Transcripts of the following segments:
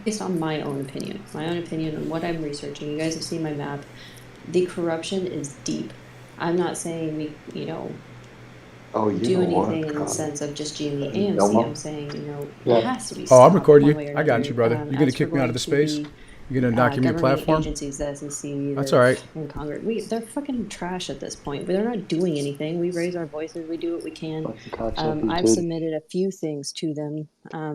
based on my own opinion on what I'm researching. You guys have seen my map. The corruption is deep. I'm not saying we, Oh, you do know anything what, in the Connie? sense of just GME AMC. Elmo? I'm saying, it Yeah. has to be Oh, I'm stopped recording one you. way or I got you, another. brother. You gonna As for kick me out of going the to space? the You gonna knock me a government platform? agencies, the SEC, That's all right. and Congress, they're fucking trash at this point. But they're not doing anything. We raise our voices. We do what we can. Fucking cocksucking I've too. submitted a few things to them,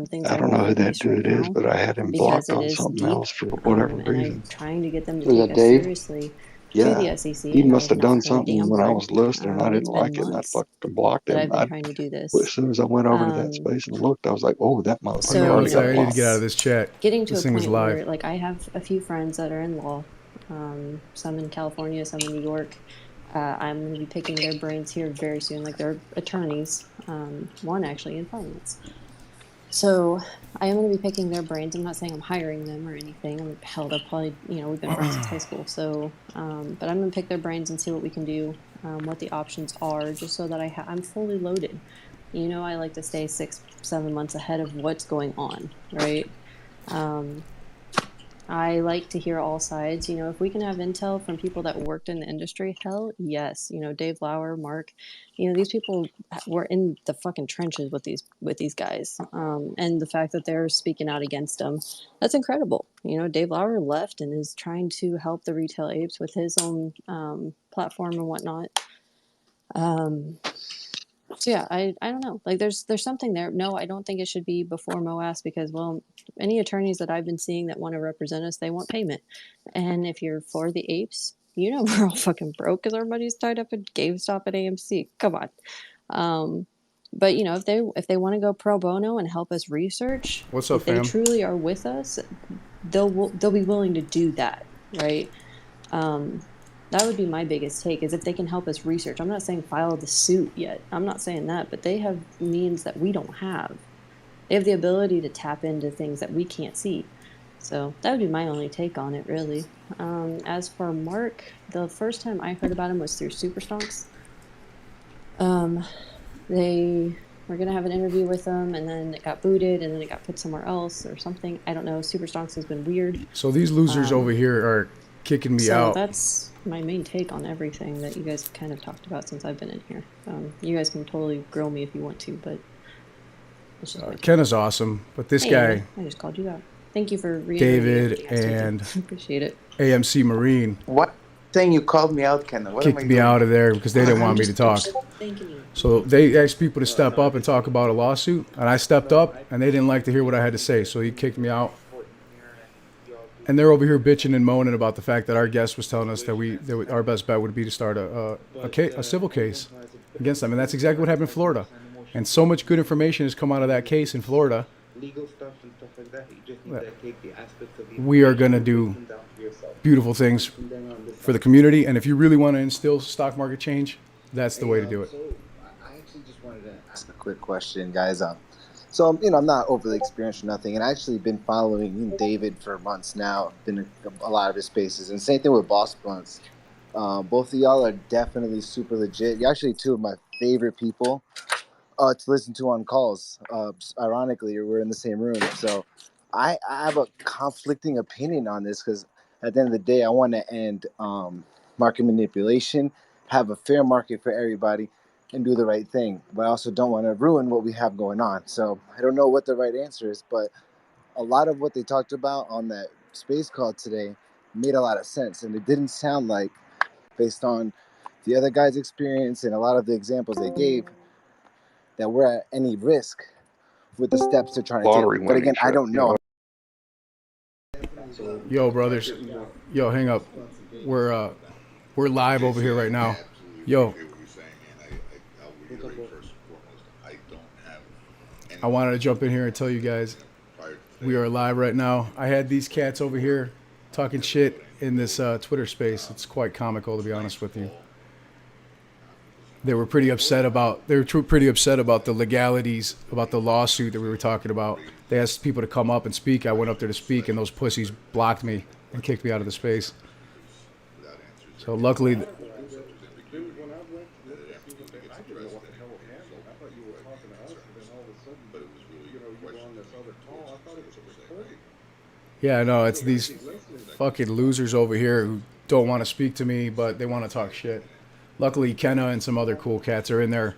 things I that are don't know on who my that list right dude is, now, but I had him because blocked it on is something deep. else for whatever And I'm reason. trying to get them to Was take that us Dave? seriously to Yeah. the SEC, He and I must have have not done heard a something damn when I word. was listening. I It's didn't been like it, and I months fucking blocked that him. I've been trying to do As this. soon as I went over to that space and looked, I was like, "Oh, that Oh no, motherfucker So, already got I need to get out blocked." of this chat. getting to This a thing is point live. where, like, I have a few friends that are in law, some in California, some in New York. I'm going to be picking their brains here very soon. Like, they're attorneys, one actually in finance. So I am going to be picking their brains. I'm not saying I'm hiring them or anything. They're probably, we've been friends since high school. So, but I'm going to pick their brains and see what we can do, what the options are, just so that I'm fully loaded. I like to stay 6, 7 months ahead of what's going on, right? I like to hear all sides. If we can have intel from people that worked in the industry, hell yes. Dave Lauer, Mark, these people were in the fucking trenches with these guys. And the fact that they're speaking out against them, that's incredible. Dave Lauer left and is trying to help the retail apes with his own platform and whatnot. So yeah, I don't know. Like there's something there. No, I don't think it should be before MOASS because, well, any attorneys that I've been seeing that want to represent us, they want payment. And if you're for the apes, we're all fucking broke because everybody's tied up at GameStop at AMC. Come on. But if they want to go pro bono and help us research, What's up, if they fam? truly are with us, they'll be willing to do that, right? That would be my biggest take, is if they can help us research. I'm not saying file the suit yet. I'm not saying that, but they have means that we don't have. They have the ability to tap into things that we can't see. So that would be my only take on it, really. As for Mark, the first time I heard about him was through Superstonks. They were going to have an interview with him, and then it got booted, and then it got put somewhere else or something. I don't know. Superstonks has been weird. So these losers over here are kicking me So out. that's my main take on everything that you guys have kind of talked about since I've been in here. You guys can totally grill me if you want to, but it's just Ken is awesome, but this guy, anyway, I just called you out. Thank you for David reiterating. and Appreciate it. AMC Marine, What thing you called me out, Ken? What am I kicked me doing? out of there because they didn't want me to talk. Thanking you. So they asked people to step up and talk about a lawsuit, and I stepped up, and they didn't like to hear what I had to say, so he kicked me out. And they're over here bitching and moaning about the fact that our guest was telling us that our best bet would be to start a civil case against them, and that's exactly what happened in Florida. And so much good information has come out of that case in Florida. Legal stuff and stuff like that. You just need to take the aspects of We are going to do beautiful things for the community, and if you really want to instill stock market change, that's the way to do it. So I actually just wanted to ask a quick question, guys. So I'm not overly experienced or nothing, and I actually been following David for months now. Been in a lot of his spaces, and same thing with Boss Blunts. Both of y'all are definitely super legit. You're actually two of my favorite people to listen to on calls. Ironically, we're in the same room, so I have a conflicting opinion on this because at the end of the day, I want to end market manipulation, have a fair market for everybody, and do the right thing. But I also don't want to ruin what we have going on. So I don't know what the right answer is, but a lot of what they talked about on that space call today made a lot of sense, and it didn't sound like, based on the other guy's experience and a lot of the examples they gave, that we're at any risk with the steps they're trying to Lottery take. But winning again, I shit, don't know. Yo, brothers. Yo, hang up. We're live over here right now. Yo. I wanted to jump in here and tell you guys we are live right now. I had these cats over here talking shit in this Twitter space. It's quite comical, to be honest with you. They were pretty upset about the legalities, about the lawsuit that we were talking about. They asked people to come up and speak. I went up there to speak, and those pussies blocked me and kicked me out of the space. So luckily, Yeah, no, it's these fucking losers over here who don't want to speak to me, but they want to talk shit. Luckily, Kenna and some other cool cats are in there,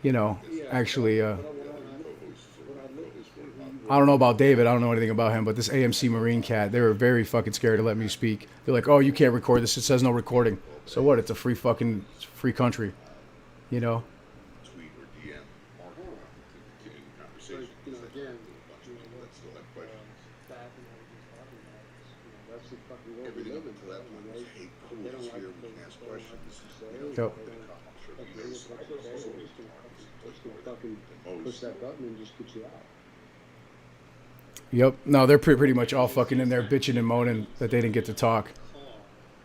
you know, actually, I don't know about David. I don't know anything about him, but this AMC Marine cat, they were very fucking scared to let me speak. They're like, oh, you can't record this. It says no recording. So what? It's a free country, you know? Yep. Yep. No, they're pretty much all fucking in there bitching and moaning that they didn't get to talk.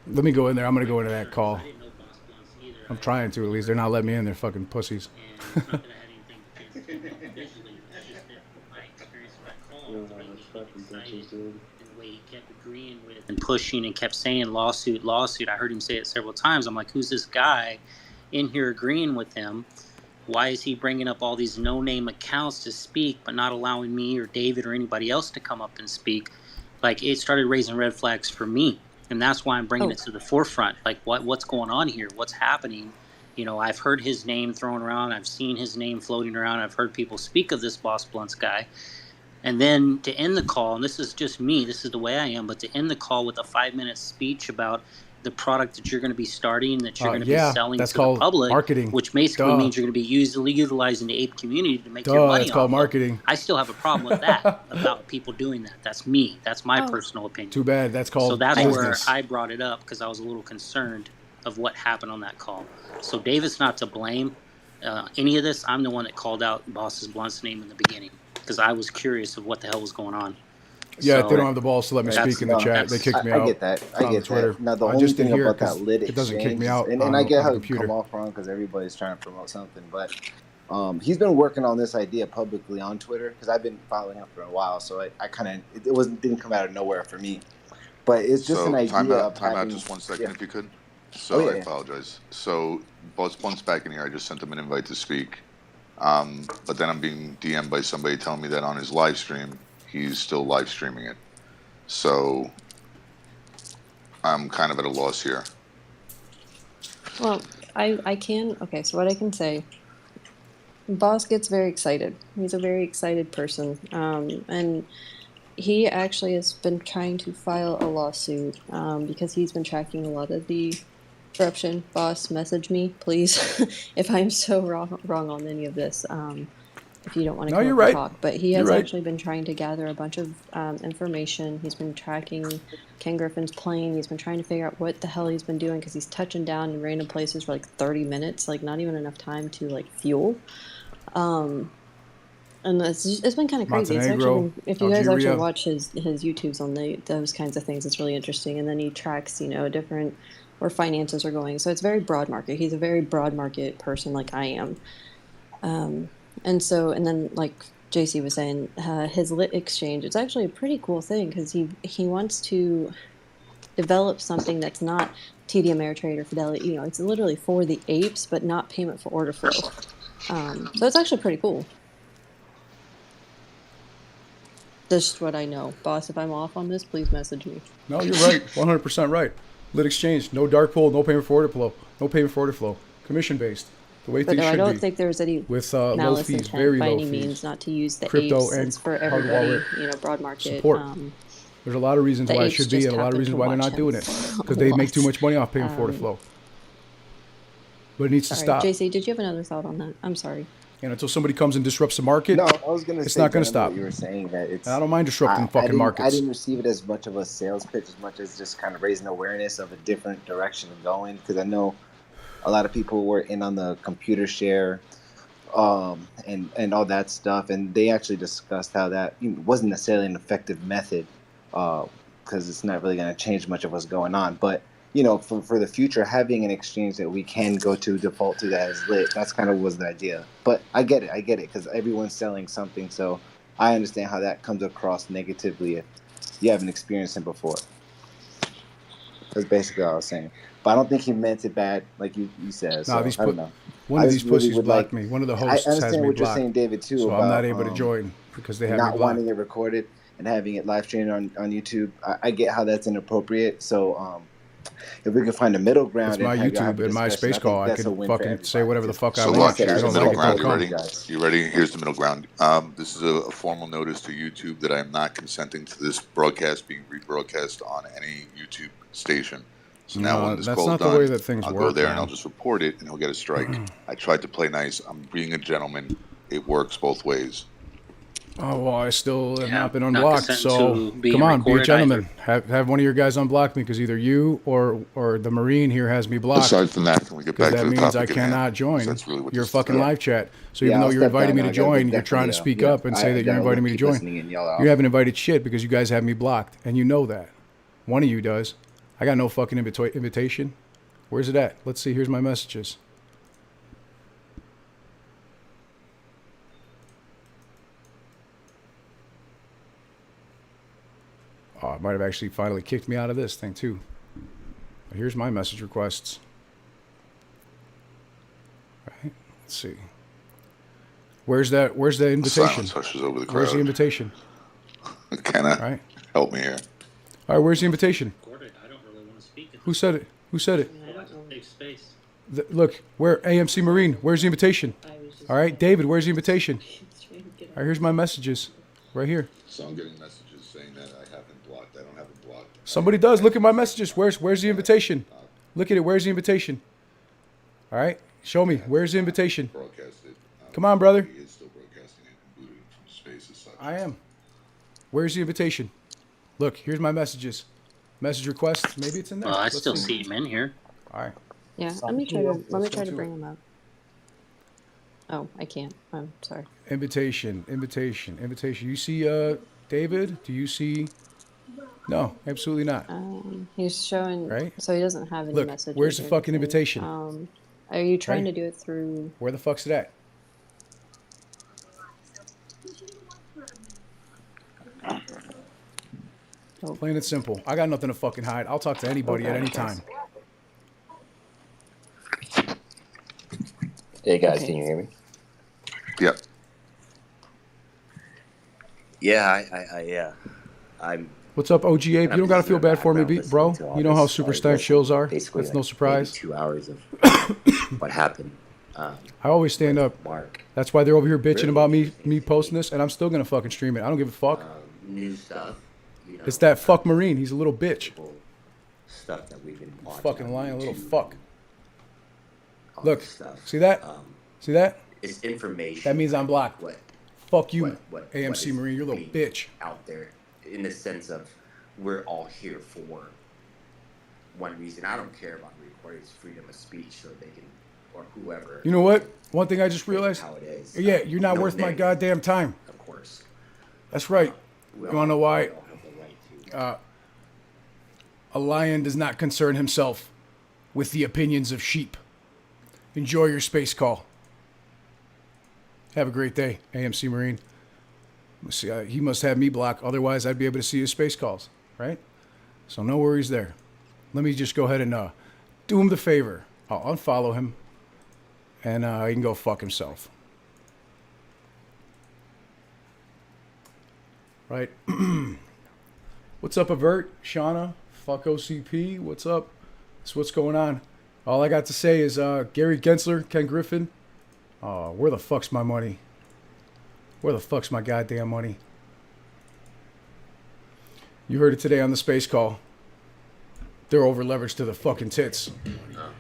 Let me go in there. I'm going to go into that call. I'm trying to, at least. They're not letting me in. They're fucking pussies. And pushing and kept saying lawsuit, lawsuit. I heard him say it several times. I'm like, who's this guy in here agreeing with him? Why is he bringing up all these no-name accounts to speak, but not allowing me or David or anybody else to come up and speak? Like, it started raising red flags for me, and that's why I'm bringing it to the forefront. Like, what's going on here? What's happening? You know, I've heard his name thrown around. I've seen his name floating around. I've heard people speak of this Boss Blunts guy. And then to end the call, and this is just me, this is the way I am, but to end the call with a 5-minute speech about the product that you're going to be starting, that you're going to be selling to the public, marketing. Which basically means you're going to be utilizing the ape community to make your money that's called marketing. I still have a problem with that, about people doing that. That's me. That's my personal opinion. Too bad. That's called So that's business. where I brought it up, because I was a little concerned of what happened on that call. So David's not to blame. Any of this, I'm the one that called out Boss Blunt's name in the beginning, because I was curious of what the hell was going on. Yeah, So, they don't have the balls to let me speak in the chat. They kicked me out. I get that. I get Twitter. that. Now, the I only just thing didn't hear about it 'cause that lit it doesn't kick me out and I get how it come off wrong because everybody's trying to promote something, but he's been working on this idea publicly on Twitter, because I've been following him for a while, so I kind of, didn't come out of nowhere for me. But it's just an idea of time out having, just 1 second, if you could. So I apologize. So Boss Blunt's back in here. I just sent him an invite to speak. But then I'm being DM'd by somebody telling me that on his live stream, he's still live streaming it. So I'm kind of at a loss here. Well, I can, okay, so what I can say, Boss gets very excited. He's a very excited person. And he actually has been trying to file a lawsuit because he's been tracking a lot of the corruption. Boss, message me, please, if I'm so wrong on any of this. If you don't want to come up and talk. But he has actually been trying to gather a bunch of information. He's been tracking Ken Griffin's plane. He's been trying to figure out what the hell he's been doing, because he's touching down in random places for like 30 minutes, like not even enough time to like fuel. And it's been kind of crazy. It's actually been, if you guys actually watch his YouTubes on those kinds of things, it's really interesting. And then he tracks, different where finances are going. So it's very broad market. He's a very broad market person like I am. And then like JC was saying, his lit exchange, it's actually a pretty cool thing, because he wants to develop something that's not TD Ameritrade or Fidelity. It's literally for the apes, but not payment for order flow. So it's actually pretty cool. That's what I know. Boss, if I'm off on this, please message me. No, you're right. 100% right. Lit exchange, no dark pool, no payment for order flow, commission based. The way things should be. I don't think there's any with malice low fees, intent very by low any fees. means not to use the Crypto apes. and It's for everybody, hard broad market support. There's a lot of reasons why it should be, and a lot of reasons why they're not doing it, because they make too much money off payment for order flow. But it needs to stop. JC, did you have another thought on that? I'm sorry. And until somebody comes and disrupts the market, no, I was gonna it's say not going to stop. You were saying that it's. And I don't mind disrupting fucking markets. I didn't receive it as much of a sales pitch as much as just kind of raising awareness of a different direction of going, because I know a lot of people were in on the computer share, and all that stuff, and they actually discussed how that wasn't necessarily an effective method, because it's not really going to change much of what's going on, but. For the future, having an exchange that we can go to default to that is lit. That's kind of was the idea. But I get it, because everyone's selling something, so I understand how that comes across negatively if you haven't experienced it before. That's basically what I was saying. But I don't think he meant it bad, like you said. So, I don't know. One of these pussies blocked me. One of the hosts has me blocked. I understand what you're saying, David, too. So about, I'm not able to join because they have me not blocked. wanting it recorded. and having it live streamed on YouTube. I get how that's inappropriate. So if we can find a middle ground, It's my and have YouTube and my discussion, space call. I that's a could win for fucking say everybody. whatever the fuck I So want. look, If here's you the don't middle like it, ground. don't You come. ready? You ready? Here's the middle ground. This is a formal notice to YouTube that I am not consenting to this broadcast being rebroadcast on any YouTube station. So now when this that's call's not the done, way that things I'll work, go there and man. I'll just report it and he'll get a strike. I tried to play nice. I'm being a gentleman. It works both ways. Oh, well, I still have Yeah, not been not unblocked, consent so to being come on, be a recorded gentleman. Have one of your guys unblock me, because either you or the Marine here has me blocked. Aside from that, can we get Because back that to the means topic I at hand? cannot join 'Cause that's really what your this is fucking about. live chat. So Yeah, even though I'll you're step inviting down me now. to I gotta join, you're trying to definitely, speak up and say that you're gotta inviting me to keep join. listening and yell out. You haven't invited shit because you guys have me blocked, and you know that. One of you does. I got no fucking invitation. Where's it at? Let's see. Here's my messages. Oh, it might have actually finally kicked me out of this thing too. Here's my message requests. Right. Let's see. Where's the invitation? Silence hushes over the crowd. Where's the invitation? Kenna, Right. help me here. All right. Where's the invitation? Recorded. I don't really want to speak. Who said it? Who said it? I don't take space. Look, where AMC Marine? Where's the invitation? All right, David. Where's the invitation? All right. Here's my messages. Right here. So I'm getting messages saying that I haven't blocked. I don't have it blocked. Somebody does. Look at my messages. Where's the invitation? Look at it. Where's the invitation? All right. Show me. Where's the invitation? Broadcasted. Come on, brother. He is still broadcasting it and booted from space as such. I am. Where's the invitation? Look, here's my messages. Message requests. Maybe it's in there. Well, I Let's still see. see him in here. All right. Yeah, let me try to Let's go to bring it. him up. Oh, I can't. I'm sorry. Invitation. You see, David? Do you see? No, absolutely not. He's showing. Right? So he doesn't have any Look, messages. where's the or fucking anything. invitation? Are you trying Right? to do it through? Where the fuck's it at? Oh. Plain and simple. I got nothing to fucking hide. I'll talk to anybody at any time. Hey guys, Okay. can you hear me? Yep. Yeah, I'm. What's up, OG Ape? You don't gotta feel bad for me, bro. You know how super stacked shills are. Basically, That's no like surprise. maybe 2 hours of what happened. I always stand up. Mark, That's why they're over here bitching about me posting this, and I'm still gonna fucking stream it. I don't give a fuck. new stuff. You know, It's that fuck Marine. He's a little bitch. stuff that we've been watching. Fucking on lying little YouTube, fuck. all Look, this stuff. see that? See that? It's information. That means I'm blocked. What Fuck you, what AMC is Marine. You're a little being bitch. out there in the sense of we're all here for one reason. I don't care about recording. It's freedom of speech, so they can, or whoever. You know what? One thing I just realized. How it is. Yeah, you're not No worth my negative, goddamn time. Of course. That's right. We You wanna know why? we all have the right to. A lion does not concern himself with the opinions of sheep. Enjoy your space call. Have a great day, AMC Marine. Let's see, he must have me blocked. Otherwise, I'd be able to see his space calls, right? So no worries there. Let me just go ahead and do him the favor. I'll unfollow him, and he can go fuck himself. Right? What's up, Avert? Shauna? Fuck OCP? What's up? So what's going on? All I got to say is Gary Gensler, Ken Griffin. Oh, where the fuck's my money? Where the fuck's my goddamn money? You heard it today on the space call. They're over leveraged to the fucking tits.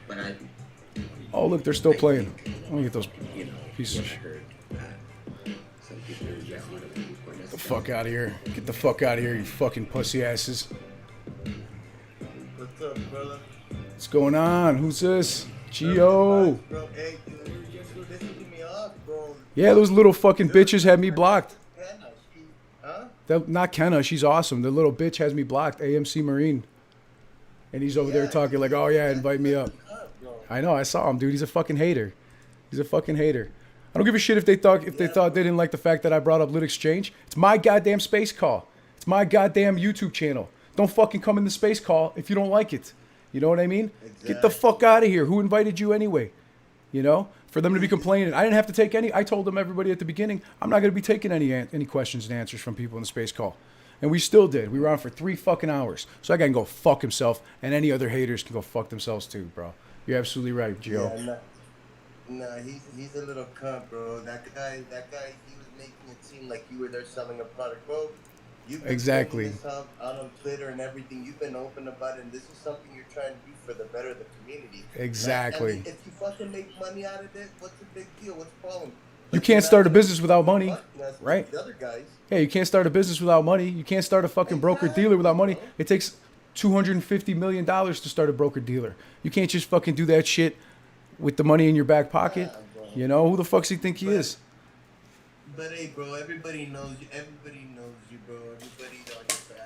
But I, Oh, look, they're still playing. Let me get those you know, pieces of I shit. heard that some people are just want to be for Get the fuck out of here. Get the fuck out of here, you fucking pussy asses. What's up, brother? What's going on? Who's this? Gio. Bro, hey, dude, you're pissing me off, bro. Yeah, those little fucking bitches had me blocked. Kenna, huh? Not Kenna, she's awesome. The little bitch has me blocked, AMC Marine. And he's over there talking like, oh yeah, invite me up. I know, I saw him, dude. He's a fucking hater. He's a fucking hater. I don't give a shit if they thought they didn't like the fact that I brought up Lit Exchange. It's my goddamn space call. It's my goddamn YouTube channel. Don't fucking come in the space call if you don't like it. You know what I mean? Get the fuck out of here. Who invited you anyway? You know? For them to be complaining. I didn't have to take any. I told them, everybody at the beginning, I'm not going to be taking any questions and answers from people in the space call. And we still did. We were on for 3 fucking hours. So that guy can go fuck himself, and any other haters can go fuck themselves too, bro. You're absolutely right, Gio. Yeah, nah, he's a little cunt, bro. That guy, he was making it seem like you were there selling a product, bro. You've been Exactly. bringing this out on Twitter and everything. You've been open about it, and this is something you're trying to do for the better of the community. Exactly. I mean, if you fucking make money out of it, what's the big deal? What's the problem? You can't start a business without money, right? The other guys. Hey, you can't start a business without money. You can't start a fucking broker-dealer without money. It takes $250 million to start a broker-dealer. You can't just fucking do that shit with the money in your back pocket. You know, who the fuck's he think he is? But hey, bro, everybody knows you. Everybody knows you, bro. Everybody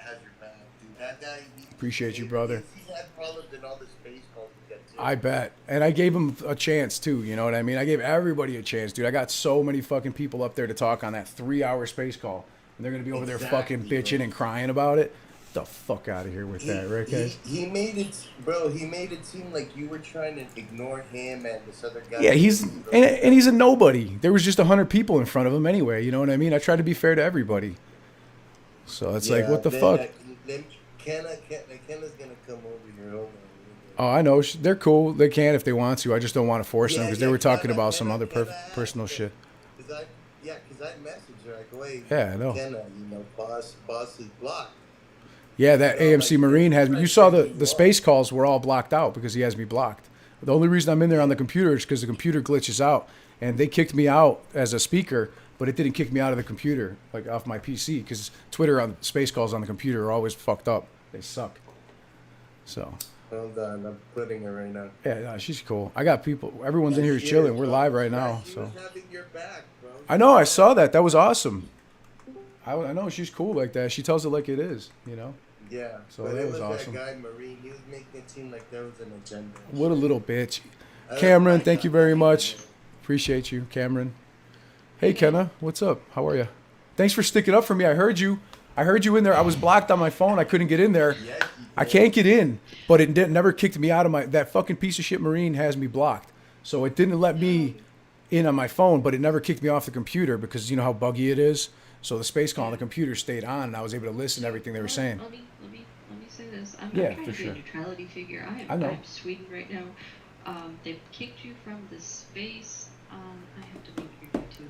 has your back, dude. That guy. Appreciate you, brother. He's had problems in all the space calls to get to. I bet. And I gave him a chance, too. You know what I mean? I gave everybody a chance, dude. I got so many fucking people up there to talk on that 3-hour space call. And they're going to be over there fucking bitching and crying about it. Get the fuck out of here with that, right, guys? He made it, bro. He made it seem like you were trying to ignore him and this other guy. Yeah, and he's a nobody. There was just 100 people in front of him anyway. You know what I mean? I tried to be fair to everybody. So it's like, what the fuck? Kenna's gonna come over here. Hold on. Oh, I know. They're cool. They can if they want to. I just don't want to force them because they were talking about some other personal shit. Because I messaged her. I go, hey, yeah, I know. Kenna, boss is blocked. Yeah, that AMC Marine has me. You saw the space calls were all blocked out because he has me blocked. The only reason I'm in there on the computer is because the computer glitches out. And they kicked me out as a speaker, but it didn't kick me out of the computer, like off my PC, because Twitter on space calls on the computer are always fucked up. They suck. So. Hold on, I'm putting her right now. Yeah, no, she's cool. I got people. Everyone's in here chilling. We're live right now. She so. was having your back, bro. I know. I saw that. That was awesome. I know she's cool like that. She tells it like it is, you know. Yeah. So that was awesome. That guy Marine, he was making it seem like there was an agenda. What a little bitch. Cameron, thank you very much. Appreciate you, Cameron. Hey, Kenna, what's up? How are you? Thanks for sticking up for me. I heard you in there. I was blocked on my phone. I couldn't get in there. I can't get in, but it never kicked me out of that fucking piece of shit Marine has me blocked. So it didn't let me in on my phone, but it never kicked me off the computer because you know how buggy it is. So the space call on the computer stayed on, and I was able to listen to everything they were saying. Let me say this. I'm yeah, trying for to be sure. a neutrality figure. I know. I'm Sweden right now. They've kicked you from the space. I have to leave your YouTube.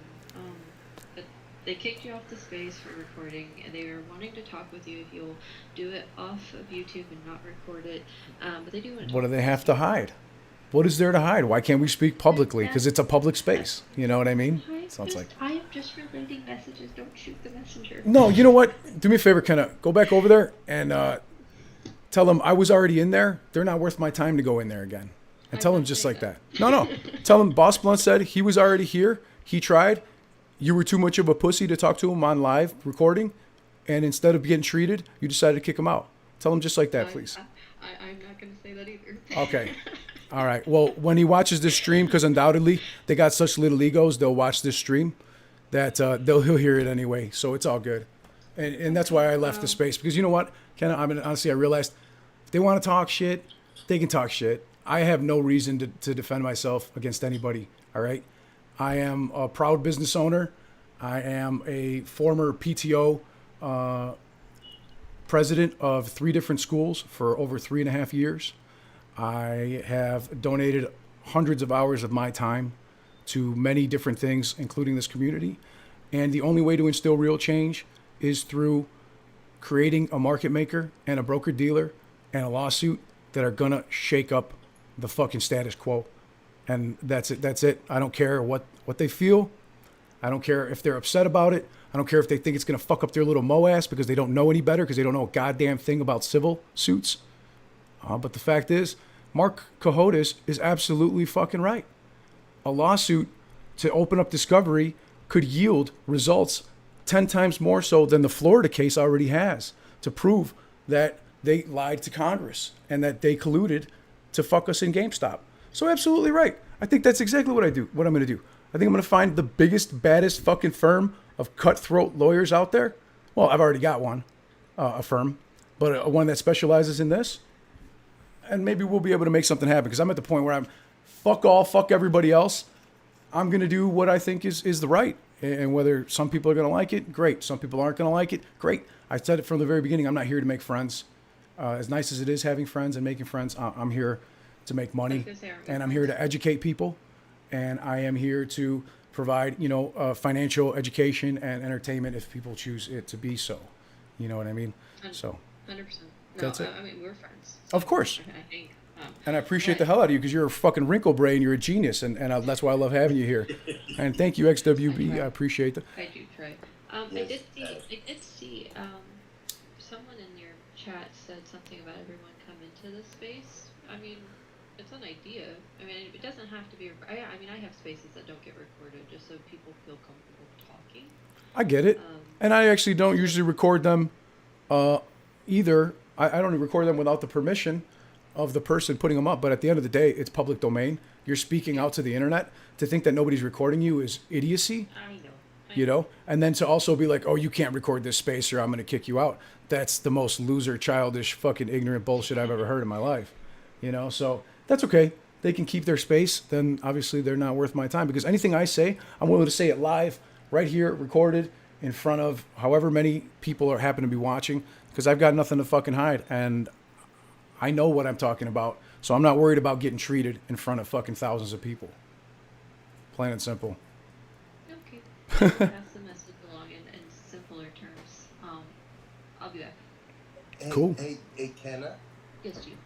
But they kicked you off the space for recording, and they are wanting to talk with you if you'll do it off of YouTube and not record it. But they do want to talk. What do they have to hide? What is there to hide? Why can't we speak publicly? Because it's a public space. You know what I mean? I am just relating messages. Don't shoot the messenger. No, you know what? Do me a favor, Kenna. Go back over there and tell them I was already in there. They're not worth my time to go in there again. And tell them just like that. No. Tell them Boss Blunt said he was already here. He tried. You were too much of a pussy to talk to him on live recording. And instead of getting treated, you decided to kick him out. Tell him just like that, please. I'm not going to say that either. Okay. All right. Well, when he watches this stream, because undoubtedly they got such little egos, they'll watch this stream that he'll hear it anyway. So it's all good. And that's why I left the space. Because you know what, Kenna, honestly, I realized if they want to talk shit, they can talk shit. I have no reason to defend myself against anybody. All right. I am a proud business owner. I am a former PTO president of 3 different schools for over 3.5 years. I have donated hundreds of hours of my time to many different things, including this community. And the only way to instill real change is through creating a market maker and a broker dealer and a lawsuit that are going to shake up the fucking status quo. And that's it. I don't care what they feel. I don't care if they're upset about it. I don't care if they think it's going to fuck up their little MOASS because they don't know any better, because they don't know a goddamn thing about civil suits. But the fact is, Mark Cohodes is absolutely fucking right. A lawsuit to open up discovery could yield results 10 times more so than the Florida case already has, to prove that they lied to Congress and that they colluded to fuck us in GameStop. So absolutely right. I think that's exactly what I'm going to do. I think I'm going to find the biggest, baddest fucking firm of cutthroat lawyers out there. Well, I've already got one, a firm, but one that specializes in this. And maybe we'll be able to make something happen, because I'm at the point where I'm fuck everybody else. I'm going to do what I think is the right. And whether some people are going to like it, great. Some people aren't going to like it, great. I said it from the very beginning. I'm not here to make friends. As nice as it is having friends and making friends, I'm here to make money, and I'm here to educate people, and I am here to provide, financial education and entertainment if people choose it to be so. You know what I mean? So 100%. No, that's it. I mean, we're friends. So of course. I think. And I appreciate the hell out of you because you're a fucking wrinkle brain. You're a genius, and that's why I love having you here. And thank you, XWB. I appreciate that. I do try. I did see. Someone in your chat said something about everyone come into this space. I mean, it's an idea. I mean, it doesn't have to be. I mean, I have spaces that don't get recorded just so people feel comfortable talking. I get it, and I actually don't usually record them either. I don't record them without the permission of the person putting them up. But at the end of the day, it's public domain. You're speaking out to the internet. To think that nobody's recording you is idiocy. I know. And then to also be like, oh, you can't record this space or I'm going to kick you out. That's the most loser, childish, fucking ignorant bullshit I've ever heard in my life. So that's okay. They can keep their space. Then obviously they're not worth my time, because anything I say, I'm willing to say it live right here, recorded in front of however many people are happen to be watching, because I've got nothing to fucking hide. And I know what I'm talking about. So I'm not worried about getting treated in front of fucking thousands of people. Plain and simple. Okay. Pass the message along in simpler terms. I'll be back. Cool. Hey, Kenna. Yes, you.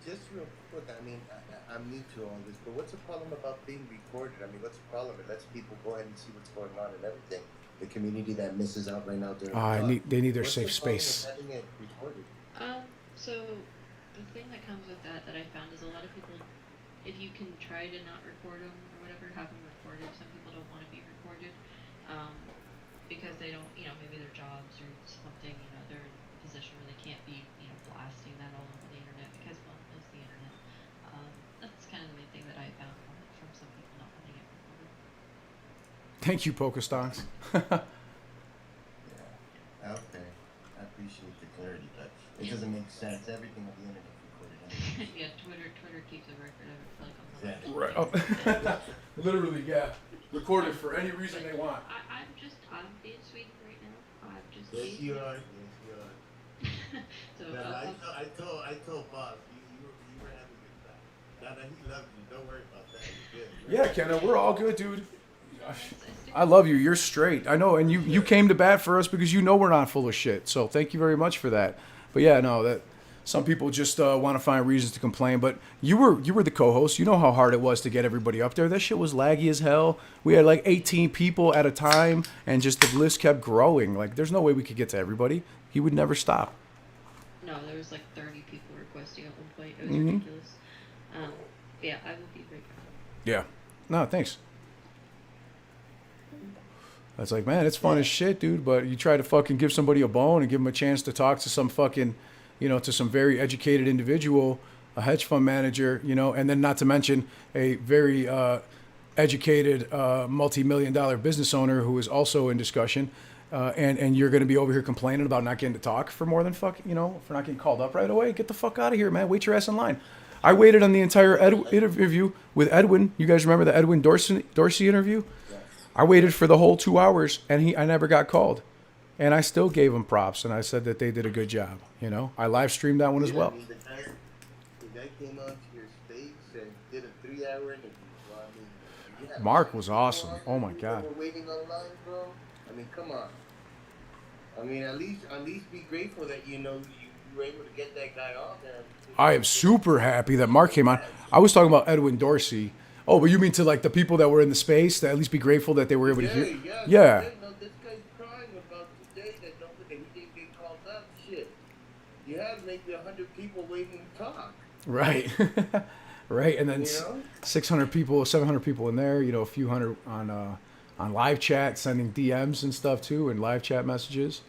Just real quick, I mean, I'm new to all this, but what's the problem about being recorded? I mean, what's the problem? It lets people go ahead and see what's going on and everything. The community that misses out right now. They need their safe space. Having it recorded? So the thing that comes with that I found is a lot of people, if you can try to not record them or whatever, have them recorded. Some people don't want to be recorded because they don't, maybe their jobs or something, they're in a position where they can't be, blasting that all over the internet because, well, it's the internet. That's kind of the main thing that I found from some people not wanting it recorded. Thank you, Pokestonks. Yeah. Okay. I appreciate the clarity, but it doesn't make sense. Everything on the internet is recorded. Yeah, Twitter keeps a record of it like on the Exactly. Right. Oh. Literally, yeah. Recorded for any reason they want. I'm being sweet right now. I'm just. Yes, you are. Yes, you are. So I told Bob you were having a good time. Now that he loves you, don't worry about that. You're good. Yeah, Kenna, we're all good, dude. I love you. You're straight. I know, and you came to bat for us because we're not full of shit. So thank you very much for that. But yeah, no, that some people just want to find reasons to complain. But you were the co-host. You know how hard it was to get everybody up there. That shit was laggy as hell. We had like 18 people at a time, and just the list kept growing. Like, there's no way we could get to everybody. He would never stop. No, there was like 30 people requesting at one point. It was ridiculous. Yeah, I will be right back. Yeah. No, thanks. That's like, man, it's fun as shit, dude. But you try to fucking give somebody a bone and give them a chance to talk to some fucking, to some very educated individual, a hedge fund manager, and then not to mention a very educated multi-million-dollar business owner who is also in discussion. And you're going to be over here complaining about not getting to talk for more than for not getting called up right away. Get the fuck out of here, man. Wait your ass in line. I waited on the entire interview with Edwin. You guys remember the Edwin Dorsey interview? I waited for the whole 2 hours, and I never got called. And I still gave him props, and I said that they did a good job. I live streamed that one as well. I mean, the guy came onto your space and did a 3-hour interview. Well, I mean, Mark was awesome. Oh my God. We're waiting online, bro. I mean, come on. I mean, at least be grateful that you were able to get that guy off there. I am super happy that Mark came on. I was talking about Edwin Dorsey. Oh, but you mean to like the people that were in the space to at least be grateful that they were able to hear? Yeah. No, this guy's crying about today that he didn't get called up. Shit. You have maybe 100 people waiting to talk. Right. Right. And then 600 people, 700 people in there, a few hundred on live chat, sending DMs and stuff too, and live chat messages.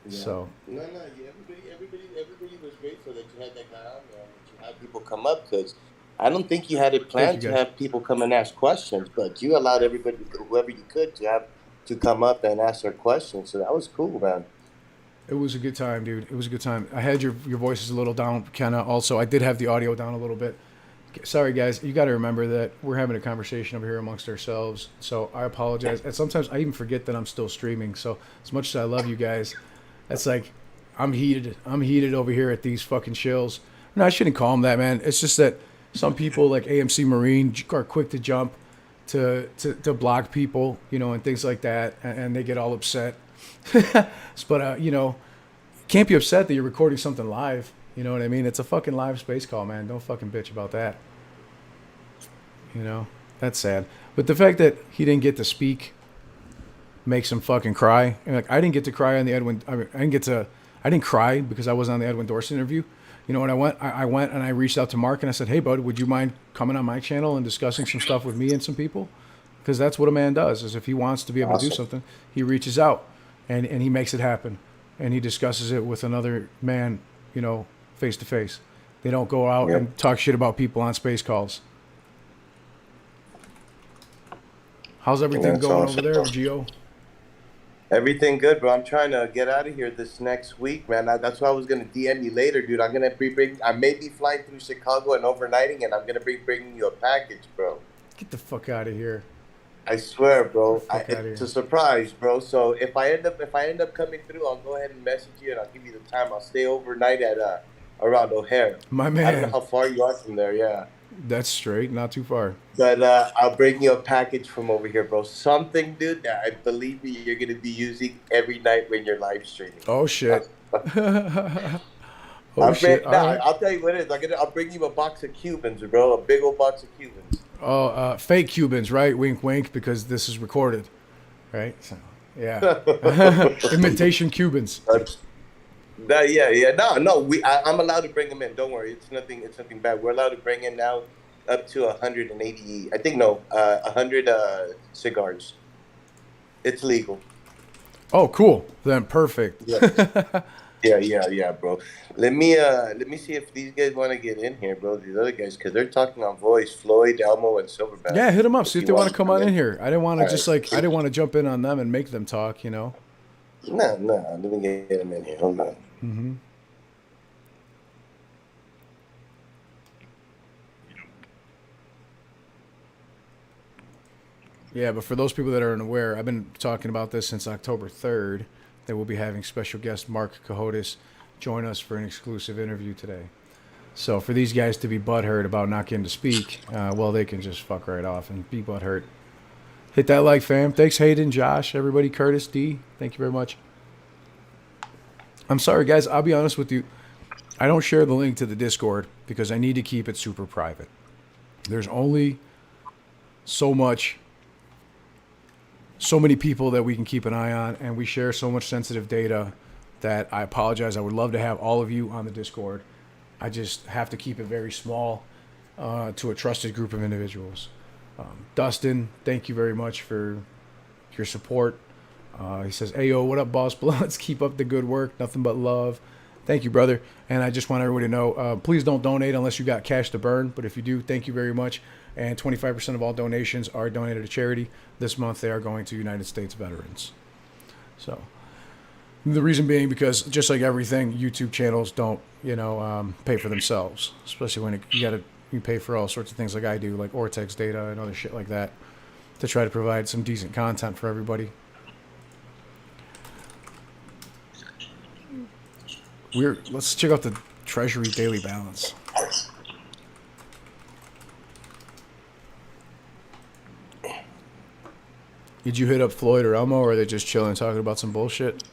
Yeah. So. No, everybody was grateful that you had that guy on there, that you had people come up, because I don't think you had it planned to have people come and ask questions, but you allowed everybody, whoever you could, to come up and ask their questions. So that was cool, man. It was a good time, dude. It was a good time. I had your voices a little down, Kenna. Also, I did have the audio down a little bit. Sorry, guys. You got to remember that we're having a conversation over here amongst ourselves. So I apologize. And sometimes I even forget that I'm still streaming. So as much as I love you guys, that's like I'm heated. I'm heated over here at these fucking shills. No, I shouldn't call them that, man. It's just that some people like AMC Marine are quick to jump to block people, you know, and things like that, and they get all upset. But you know, can't be upset that you're recording something live. You know what I mean? It's a fucking live space call, man. Don't fucking bitch about that. You know, that's sad. But the fact that he didn't get to speak makes him fucking cry. And like, I didn't get to cry on the Edwin. I didn't cry because I wasn't on the Edwin Dorsey interview. You know, when I went and I reached out to Mark and I said, "Hey, bud, would you mind coming on my channel and discussing some stuff with me and some people?" Because that's what a man does. Is if he wants to be able to do something, he reaches out and he makes it happen, and he discusses it with another man. You know, face to face. They don't go out and talk shit about people on space calls. How's everything going over there, Gio? Everything good, bro. I'm trying to get out of here this next week, man. That's why I was gonna DM you later, dude. I'm gonna I may be flying through Chicago and overnighting, and I'm gonna be bringing you a package, bro. Get the fuck out of here. I swear, bro. It's a surprise, bro. So if I end up coming through, I'll go ahead and message you, and I'll give you the time. I'll stay overnight at around O'Hare. My man. I don't know how far you are from there. Yeah. That's straight, not too far. But I'll bring you a package from over here, bro. Something, dude, that I believe me, you're gonna be using every night when you're live streaming. Oh shit. I'll tell you what it is. I'll bring you a box of Cubans, bro. A big old box of Cubans. Oh, fake Cubans, right? Wink, wink, because this is recorded, right? So, yeah. Imitation Cubans. Yeah. No. I'm allowed to bring them in. Don't worry. It's nothing bad. We're allowed to bring in now up to 180. I think 100 cigars. It's legal. Oh, cool. Then perfect. Yeah, bro. Let me see if these guys want to get in here, bro. These other guys, because they're talking on voice. Floyd, Elmo, and Silverback. Yeah, hit them up. See if they want to come on in here. I didn't want to I didn't want to jump in on them and make them talk. You know. No. Let me get them in here. Hold on. Mm-hmm. Yeah, but for those people that are unaware, I've been talking about this since October 3rd, that we'll be having special guest Mark Cahotis join us for an exclusive interview today. So for these guys to be butthurt about not getting to speak, well, they can just fuck right off and be butthurt. Hit that like, fam. Thanks, Hayden, Josh, everybody, Curtis, D. Thank you very much. I'm sorry, guys. I'll be honest with you. I don't share the link to the Discord because I need to keep it super private. There's only so many people that we can keep an eye on, and we share so much sensitive data that I apologize. I would love to have all of you on the Discord. I just have to keep it very small to a trusted group of individuals. Dustin, thank you very much for your support. He says, "Ayo, what up, boss blunts? Keep up the good work. Nothing but love." Thank you, brother. And I just want everybody to know, please don't donate unless you got cash to burn. But if you do, thank you very much. And 25% of all donations are donated to charity. This month, they are going to United States veterans. So the reason being because just like everything, YouTube channels don't, pay for themselves, especially when you pay for all sorts of things like I do, like Ortex data and other shit like that, to try to provide some decent content for everybody. Let's check out the Treasury daily balance. Did you hit up Floyd or Elmo, or are they just chilling talking about some bullshit?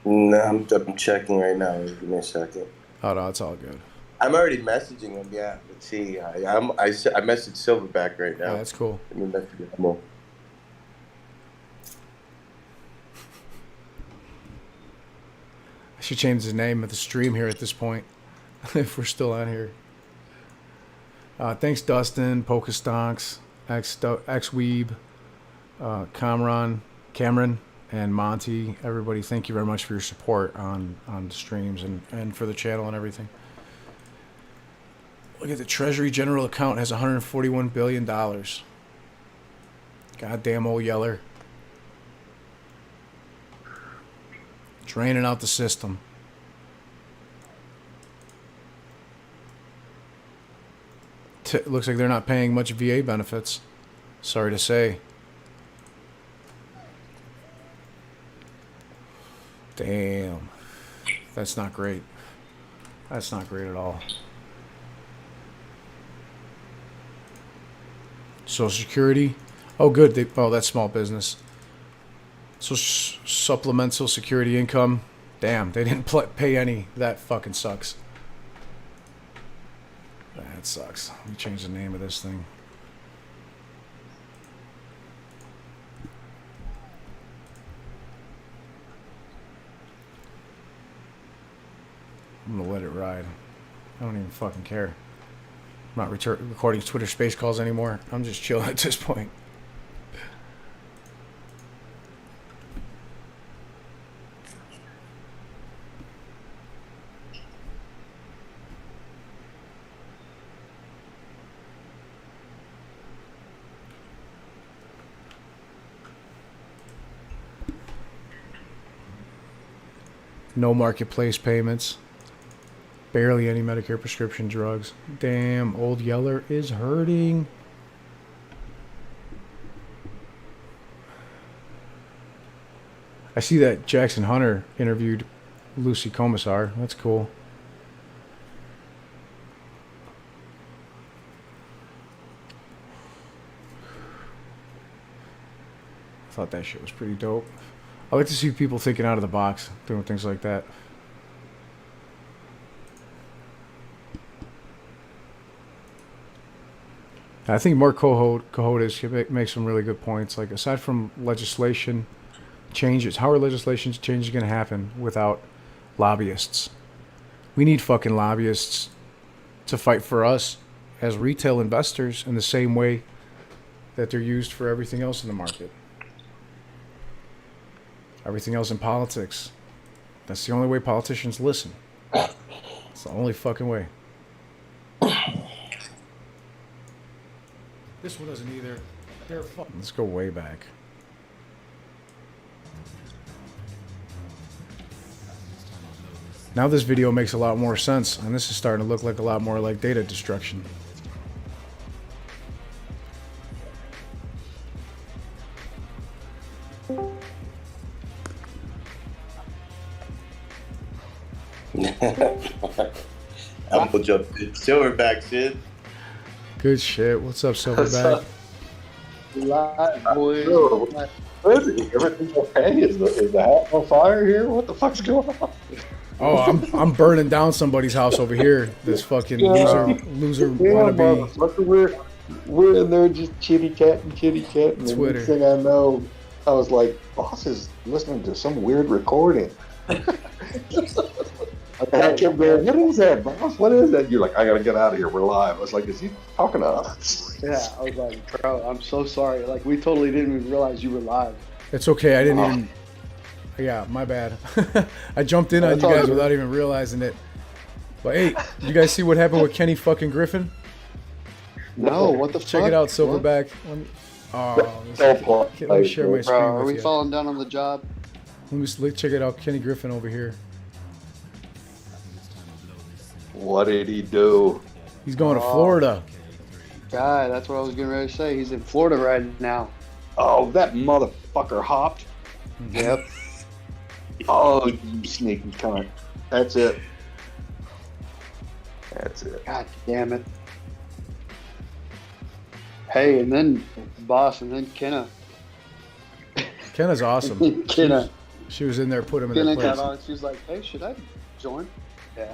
No, I'm checking right now. Give me a second. Oh no, it's all good. I'm already messaging them. Yeah, let's see. I messaged Silverback right now. Yeah, that's cool. Let me message Elmo. I should change the name of the stream here at this point, if we're still on here. Thanks, Dustin, Pokestonks, X-Weeb, Cameron, and Monty. Everybody, thank you very much for your support on the streams and for the channel and everything. Look at the Treasury General account has $141 billion. Goddamn old Yeller. Draining out the system. looks like they're not paying much VA benefits. Sorry to say. Damn. That's not great. That's not great at all. Social Security. Oh, good. That's small business. So supplemental security income. Damn, they didn't pay any. That fucking sucks. That sucks. Let me change the name of this thing. I'm gonna let it ride. I don't even fucking care. I'm not recording Twitter space calls anymore. I'm just chilling at this point. No marketplace payments. Barely any Medicare prescription drugs. Damn, Old Yeller is hurting. I see that Jackson Hunter interviewed Lucy Commissar. That's cool. I thought that shit was pretty dope. I like to see people thinking out of the box, doing things like that. I think Mark Cohodes makes some really good points. Like, aside from legislation changes, how are legislation changes going to happen without lobbyists? We need fucking lobbyists to fight for us as retail investors in the same way that they're used for everything else in the market. Everything else in politics. That's the only way politicians listen. It's the only fucking way. This one doesn't either. They're fucking. Let's go way back. Now this video makes a lot more sense, and this is starting to look like a lot more like data destruction. I'm gonna jump in. Silverback shit. Good shit. What's up, Silverback? Live, boys. Everything's okay? Is the hat on fire here? What the fuck's going on? Oh, I'm burning down somebody's house over here. This fucking loser wannabe. We're in there just chitty chatting. And the next thing I know, I was like, boss is listening to some weird recording. I kept going, what is that, boss? What is that? You're like, I gotta get out of here. We're live. I was like, is he talking to us? Yeah, I was like, bro, I'm so sorry. Like, we totally didn't even realize you were live. It's okay. I didn't even. Yeah, my bad. I jumped in on you guys without even realizing it. But hey, did you guys see what happened with Kenny fucking Griffin? No, what the fuck? Check it out, Silverback. Let me share my screen with you. Are we falling down on the job? Let me check it out. Kenny Griffin over here. What did he do? He's going to Florida. God, that's what I was getting ready to say. He's in Florida right now. Oh, that motherfucker hopped. Yep. Oh, you sneaky cunt. That's it. That's it. God damn it. Hey, and then Boss, and then Kenna. Kenna's awesome. Kenna. She was in there, put him in their place. Got on. She was like, "Hey, should I join?" Yeah.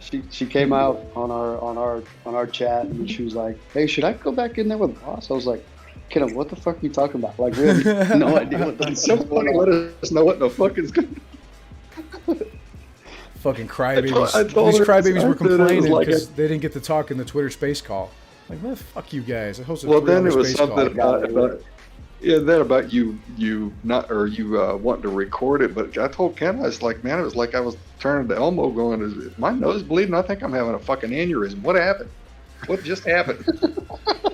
She came out on our chat, and she was like, "Hey, should I go back in there with Boss?" I was like, "Kenna, what the fuck are you talking about? Like, really? No idea what the fuck's going on." Let us know what the fuck is going on. Fucking crybabies. These crybabies were complaining because they didn't get to talk in the Twitter space call. Like, man, fuck you guys. I hosted well, then it was space something call. about you wanting to record it. But I told Ken, I was like, man, it was like I was turning to Elmo going, is my nose bleeding? I think I'm having a fucking aneurysm. What happened? What just happened?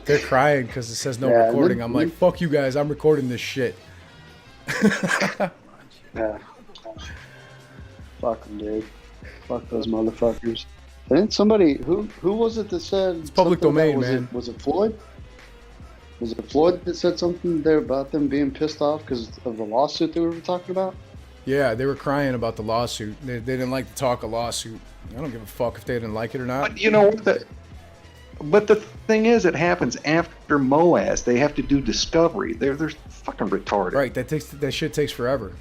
They're crying because it says no recording. I'm like, fuck you guys. I'm recording this shit. Yeah. Fuck them, dude. Fuck those motherfuckers. Didn't somebody who was it that said It's public something domain, about, man. Was it Floyd? Was it Floyd that said something there about them being pissed off because of the lawsuit that we were talking about? Yeah, they were crying about the lawsuit. They didn't like to talk a lawsuit. I don't give a fuck if they didn't like it or not. But you know what? But the thing is, it happens after MOASS. They have to do discovery. They're fucking retarded. Right, that shit takes forever.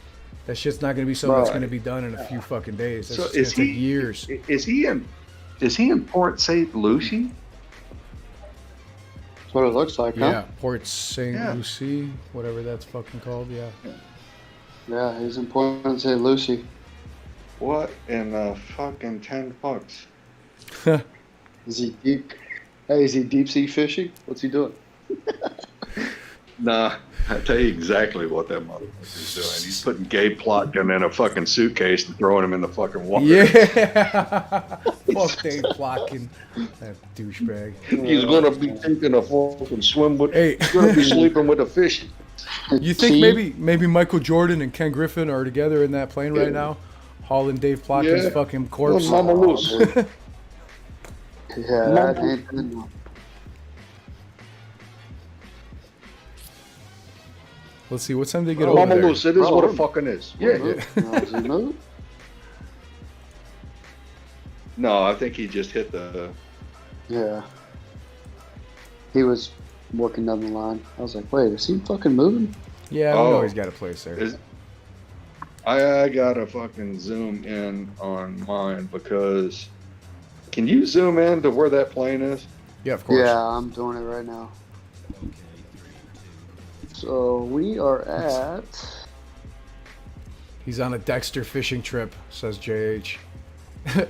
That shit's not gonna be something that's gonna be done in a few fucking days. That's So gonna take years. Is he in Port St. Lucie? That's what it looks like, Yeah, huh? Port St. Yeah. Lucie, whatever that's fucking called. Yeah. Yeah, he's in Port St. Lucie. What in the fucking 10 bucks? Is he deep? Hey, is he deep sea fishing? What's he doing? Nah, I tell you exactly what that motherfucker's doing. He's putting gay plotkin in a fucking suitcase and throwing him in the fucking water. Yeah. Fuck Dave Plotkin, that douchebag. He's gonna be taking a fucking swim with. Hey. He's gonna be sleeping with a fish. You think maybe Michael Jordan and Ken Griffin are together in that plane right now, hauling Dave Plotkin's fucking corpse? Little Mama Loose. Yeah, that ain't. Let's see, what time did they get over Mama there? Loose, it is what it fucking is. Yeah. Does he move? No, I think he just hit the. Yeah. He was working down the line. I was like, wait, is he fucking moving? Yeah, I know he's got a place there. I gotta fucking zoom in on mine because. Can you zoom in to where that plane is? Yeah, of course. Yeah, I'm doing it right now. So we are at. He's on a Dexter fishing trip, says JH.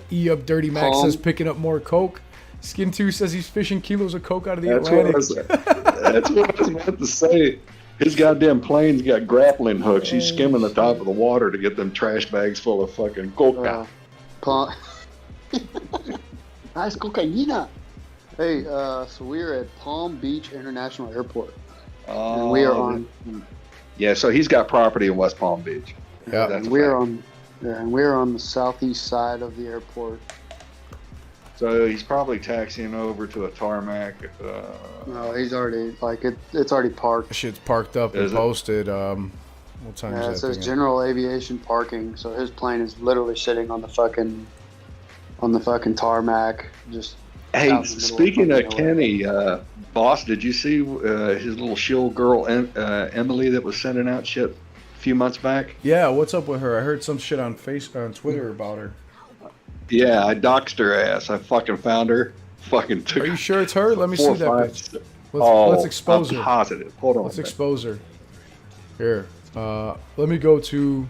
E-Up Dirty Max says picking up more coke. Skin 2 says he's fishing kilos of coke out of the Atlantic. That's what I was about to say. His goddamn plane's got grappling hooks. He's skimming the top of the water to get them trash bags full of fucking coca. Nice cocaina. Hey, so we're at Palm Beach International Airport. And we are on. Yeah, so he's got property in West Palm Beach. Yeah, and we're on the southeast side of the airport. So he's probably taxiing over to a tarmac. No, he's already it's already parked. The shit's parked up and posted. What time is that? It says general aviation parking. So his plane is literally sitting on the fucking tarmac. Just. Hey, speaking of Kenny, boss, did you see his little shill girl Emily that was sending out shit a few months back? Yeah, what's up with her? I heard some shit on Twitter about her. Yeah, I doxed her ass. I fucking found her. Fucking took. Are you sure it's her? Let me see that bitch. Let's expose her. Positive. Hold on. Let's expose her. Here, let me go to.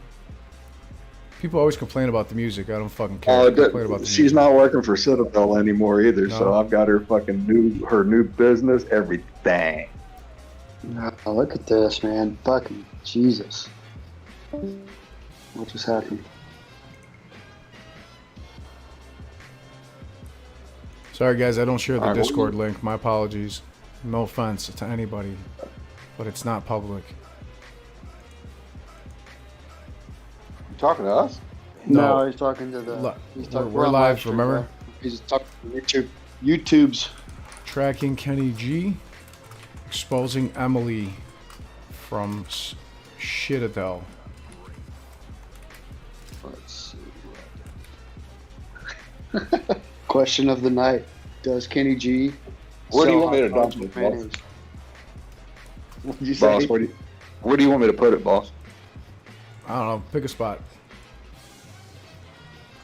People always complain about the music. I don't fucking care. She's not working for Citadel anymore either, so I've got her fucking new business, everything. Oh, look at this, man. Fucking Jesus. What just happened? Sorry, guys, I don't share the Discord link. My apologies. No offense to anybody, but it's not public. Talking to us? No, he's talking to the. We're live, remember? He's talking to YouTube's. Tracking Kenny G. Exposing Emily from Shitadel. Let's see. Question of the night. Does Kenny G. Where do you want me to dump it, boss? What did you say? Boss, where do you want me to put it, boss? I don't know. Pick a spot.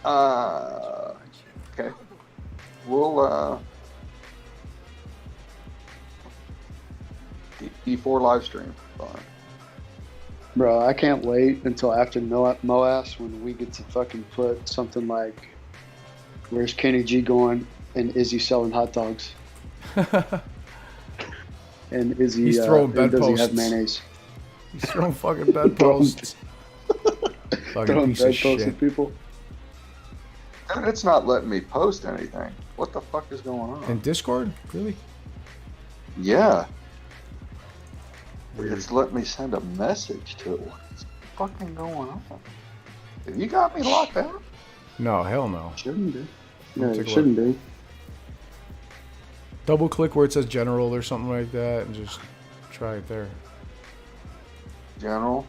Okay. We'll E4 live stream. Fine. Bro, I can't wait until after MOASS when we get to fucking put something like, "Where's Kenny G going?" and is he selling hot dogs? And is he? He's throwing does bedposts. he have mayonnaise? He's throwing fucking bedposts. Fucking piece of shit. At people. It's not letting me post anything. What the fuck is going on? In Discord? Really? Yeah. It's letting me send a message to it. What's fucking going on? Have you got me locked out? No, hell no. Shouldn't be. Yeah, Take a it look. shouldn't be. Double click where it says general or something like that and just try it there. General.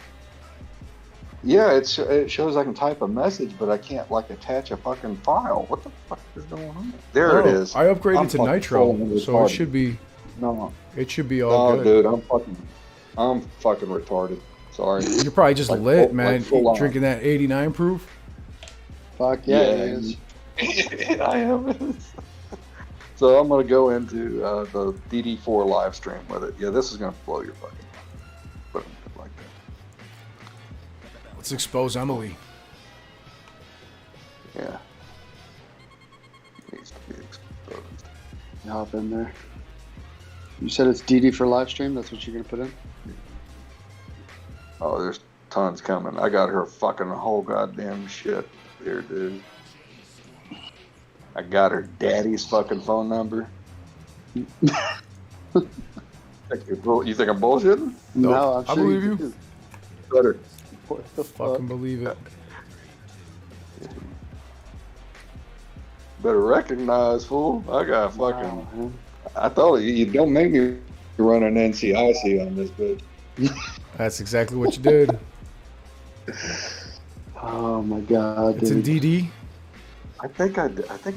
Yeah, it shows I can type a message, but I can't like attach a fucking file. What the fuck is going on? There it is. I upgraded I'm to fucking Nitro, full so it should be. No. It should be all good. Dude, I'm fucking retarded. Sorry. You're probably just Like lit, full- man. like full on. Drinking that 89 proof. Fuck yeah, it is. I am. So I'm gonna go into the DD4 live stream with it. Yeah, this is gonna blow your fucking mind. But like that. Let's expose Emily. Yeah. Needs to be exposed. Hop in there. You said it's DD for live stream. That's what you're gonna put in. Oh, there's tons coming. I got her fucking whole goddamn shit here, dude. I got her daddy's fucking phone number. You think I'm bullshitting? No, I'm I sure believe you. you. do. Better. What the Fucking fuck? believe it. Better recognize, fool. I got fucking. Wow, man. I thought you don't make me run an NCIC on this bitch. That's exactly what you did. Oh my god, It's in dude. DD. I think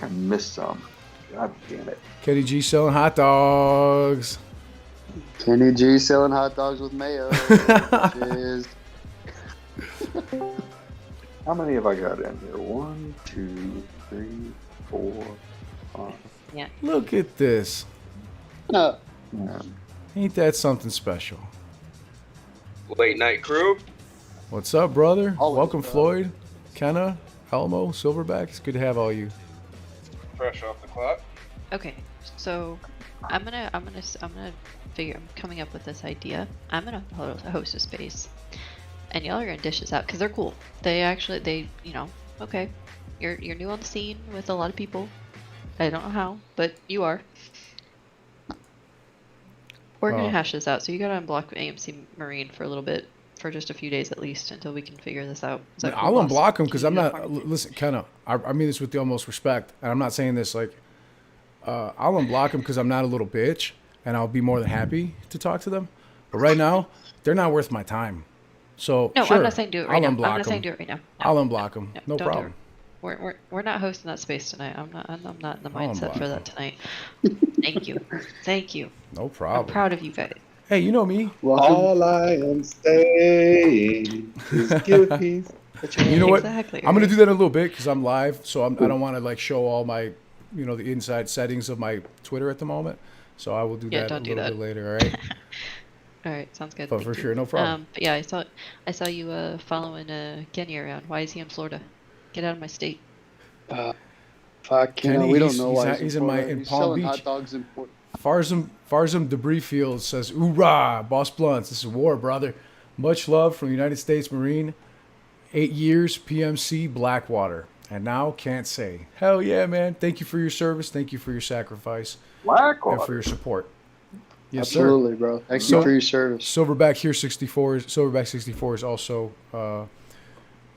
I missed some. God damn it. Kenny G selling hot dogs. Kenny G selling hot dogs with mayo. Bitches. How many have I got in here? 1, 2, 3, 4, 5. Look at this. No. Yeah. Ain't that something special? Late night crew. What's up, brother? Always, Welcome, bro. Floyd, Kenna, Elmo, Silverback. It's good to have all you. Fresh off the clock. Okay, so I'm gonna figure. I'm coming up with this idea. I'm gonna host a space, and y'all are gonna dish this out because they're cool. They okay. You're new on the scene with a lot of people. I don't know how, but you are. We're gonna hash this out. So you gotta unblock AMC Marine for a little bit, for just a few days at least, until we can figure this out. Is that I'll cool, boss? unblock him because Can I'm you do that not. for me? Listen, Kenna, I mean this with the utmost respect, and I'm not saying this like. I'll unblock him because I'm not a little bitch, and I'll be more than happy to talk to them. But right now, they're not worth my time. So No, sure, I'm not saying do it right I'll now. I'm unblock not them. saying do it right now. No, I'll unblock them. No don't do problem. it. We're not hosting that space tonight. I'm not in the I'll mindset for unblock that tonight. Thank you. Thank you. No I'm problem. proud of you guys. Hey, you know me. Welcome. All I am saying is give peace. You know what? Exactly. I'm gonna right? do that in a little bit because I'm live, so I don't want to like show all my, the inside settings of my Twitter at the moment. So I will do Yeah, that a don't do little that. bit later. All right. All right, sounds good. But Thank for you. sure, no problem. But yeah, I saw you following Kenny around. Why is he in Florida? Get out of my state. Fuck, Kenny, we don't he's- know he's why at- he's in Florida. in He's Palm selling Beach. hot dogs in Port. Farzam Debris Field says, "Hoorah, Boss Blunts! This is war, brother. Much love from the United States Marine. 8 years, PMC, Blackwater, and now can't say. Hell yeah, man! Thank you for your service. Thank you for your sacrifice, and for your support. Yes, Absolutely, bro. Thank you for your service. Silverback here 64. Silverback 64 is also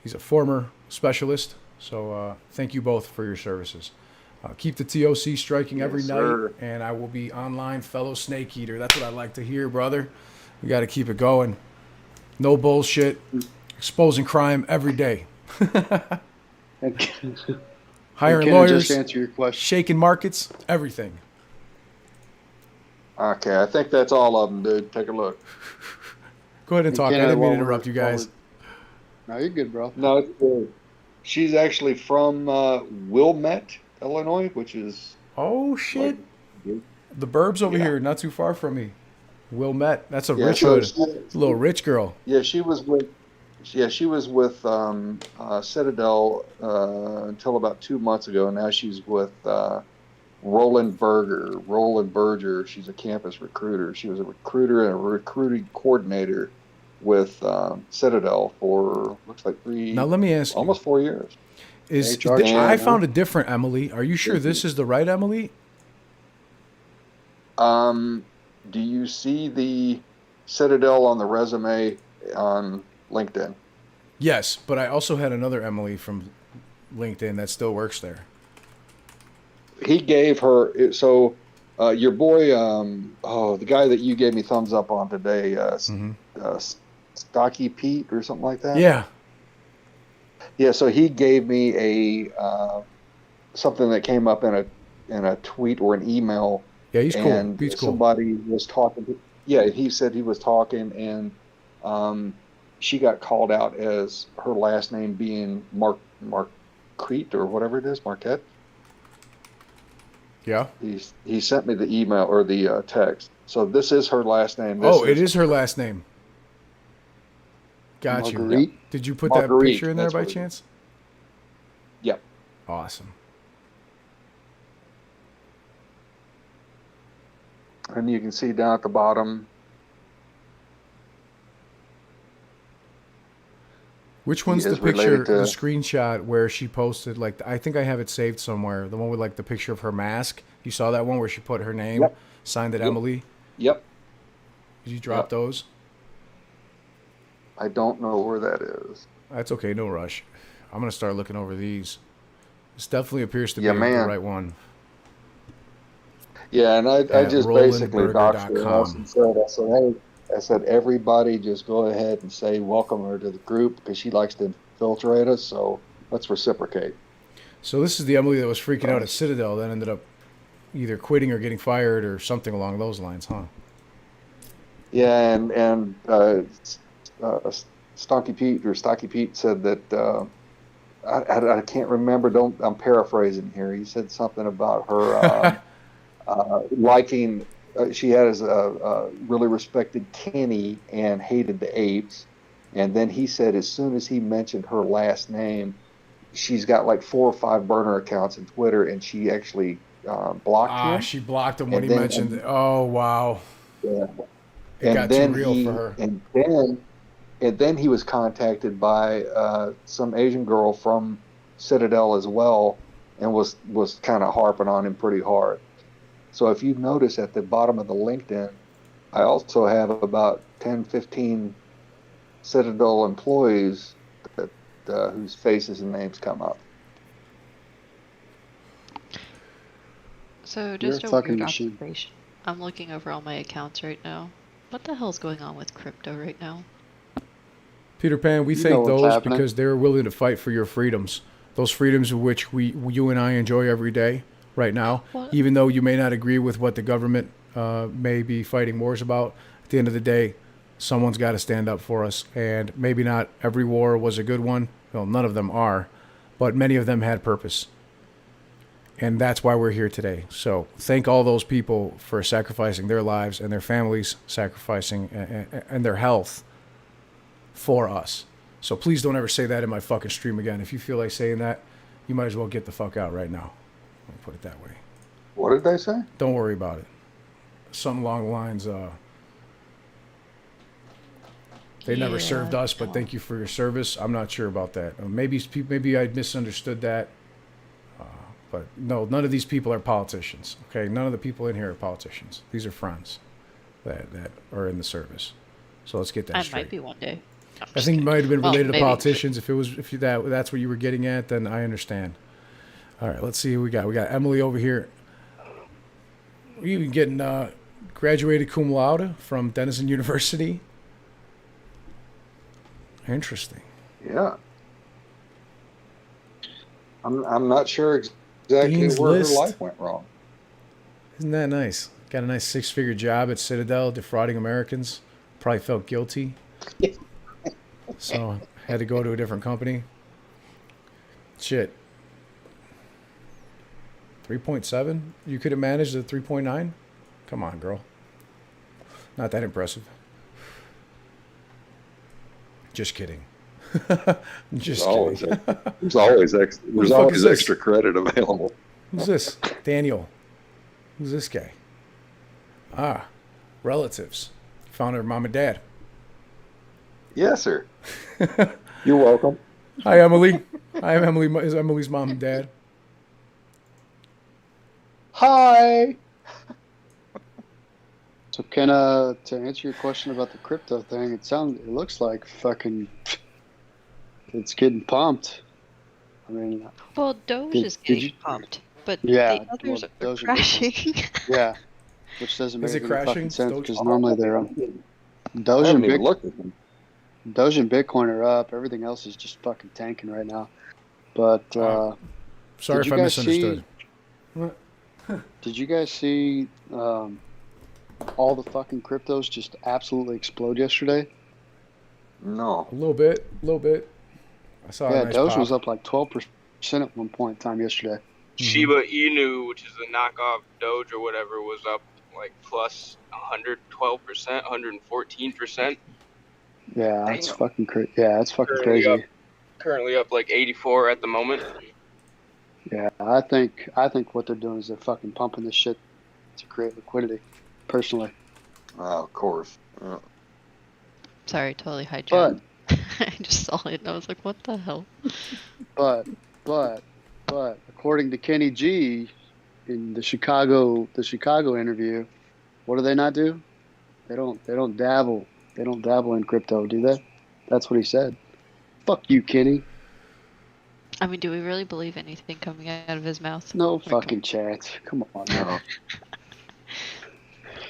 he's a former specialist. So thank you both for your services. Keep the TOC striking every night, and I will be online, fellow snake eater. That's what I like to hear, brother. We got to keep it going. No bullshit. Exposing crime every day. Hiring Can I lawyers. just answer your question? Shaking markets. Everything. Okay, I think that's all of them, dude. Take a look. Go ahead and talk. I didn't mean to interrupt you guys. No, you're good, bro. No, it's good. She's actually from Wilmette, Illinois, which is. Oh shit! The burbs over here, not too far from me. Wilmette, that's a Yeah, rich so hood. she- A little rich girl. Yeah, she was with. Yeah, she was with Citadel until about 2 months ago. Now she's with Roland Berger. She's a campus recruiter. She was a recruiter and a recruiting coordinator with Citadel for looks like Now let me ask you, almost 4 years. I found a different Emily. Are you sure this is the right Emily? Do you see the Citadel on the resume on LinkedIn? Yes, but I also had another Emily from LinkedIn that still works there. he gave her. So your boy, the guy that you gave me thumbs up on today, Stocky Pete or something like that. Yeah. Yeah. So he gave me a something that came up in a tweet or an email. Yeah, he's cool. And he's cool. Somebody was talking. Yeah, he said he was talking, and she got called out as her last name being Marquette or whatever it is, Marquette. Yeah. He sent me the email or the text. So this is her last name. It is her last name. Got you. Did you put that picture in there by chance? Yep. Awesome. And you can see down at the bottom. Which one's the picture, the screenshot where she posted, like, I think I have it saved somewhere. The one with, like, the picture of her mask. You saw that one where she put her name, signed it Emily? Yep. Did you drop those? I don't know where that is. That's okay, no rush. I'm going to start looking over these. This definitely appears to be the right one. Yeah, and I just basically doxed her. I said, everybody just go ahead and say welcome her to the group because she likes to infiltrate us, so let's reciprocate. So this is the Emily that was freaking out at Citadel that ended up either quitting or getting fired or something along those lines, huh? Yeah, and Stocky Pete said that I can't remember. I'm paraphrasing here. He said something about her liking. She had a really respected Kenny and hated the apes, and then he said as soon as he mentioned her last name, she's got like 4 or 5 burner accounts in Twitter, and she actually blocked him. She blocked him when he mentioned. Oh wow. Yeah. It got too real for her. And then he was contacted by some Asian girl from Citadel as well, and was kind of harping on him pretty hard. So if you notice at the bottom of the LinkedIn, I also have about 10, 15 Citadel employees that whose faces and names come up. So just a weird observation. I'm looking over all my accounts right now. What the hell's going on with crypto right now? Peter Pan, we thank those because they're willing to fight for your freedoms. Those freedoms of which you and I enjoy every day right now. Even though you may not agree with what the government may be fighting wars about, at the end of the day, someone's got to stand up for us. And maybe not every war was a good one. Well, none of them are. But many of them had purpose. And that's why we're here today. So thank all those people for sacrificing their lives and their families, sacrificing and their health for us. So please don't ever say that in my fucking stream again. If you feel like saying that, you might as well get the fuck out right now. Let me put it that way. What did they say? Don't worry about it. Something along the lines, they never served us, but thank you for your service. I'm not sure about that. Maybe I misunderstood that. But no, none of these people are politicians. Okay, none of the people in here are politicians. These are friends that are in the service. So let's get that straight. I might be one day. I think it might have been related to politicians. If that's what you were getting at, then I understand. All right, let's see who we got. We got Emily over here. We're even getting graduated cum laude from Denison University. Interesting. Yeah. I'm not sure exactly Dean's where List. her life went wrong. Isn't that nice? Got a nice 6-figure job at Citadel, defrauding Americans. Probably felt guilty. So had to go to a different company. Shit. 3.7? You could have managed at 3.9? Come on, girl. Not that impressive. Just kidding. Just kidding. There's always extra credit available. Who's this? Daniel. Who's this guy? Relatives. Found her mom and dad. Yes, sir. You're welcome. Hi, Emily. I'm Emily. Is Emily's mom and dad? Hi. So, to answer your question about the crypto thing, it looks like fucking. It's getting pumped. I mean, well, Doge is getting pumped. but Yeah, the others well, are Doge and crashing. Yeah, which doesn't make Is it any crashing? fucking sense Doge? because normally they're I Doge haven't and even Big looked at them. Doge and Bitcoin are up. Everything else is just fucking tanking right now. But Sorry did if you I guys misunderstood. did you guys see all the fucking cryptos just absolutely explode yesterday? No. A little bit. I saw Yeah, a nice Doge pop. was up like 12% at one point in time yesterday. Shiba Inu, which is a knockoff Doge or whatever, was up like plus 112%, 114%. Yeah, that's Damn. fucking crazy. Yeah, that's fucking crazy. Currently up like 84 at the moment. Yeah, I think what they're doing is they're fucking pumping this shit to create liquidity. Personally, Of course. Sorry, totally but hijacked. I just saw it and I was like, what the hell? but according to Kenny G in the Chicago interview, what do they not do? They don't dabble in crypto, do they? That's what he said. Fuck you, Kenny. I mean, do we really believe anything coming out of his mouth? No fucking chance. Come on now.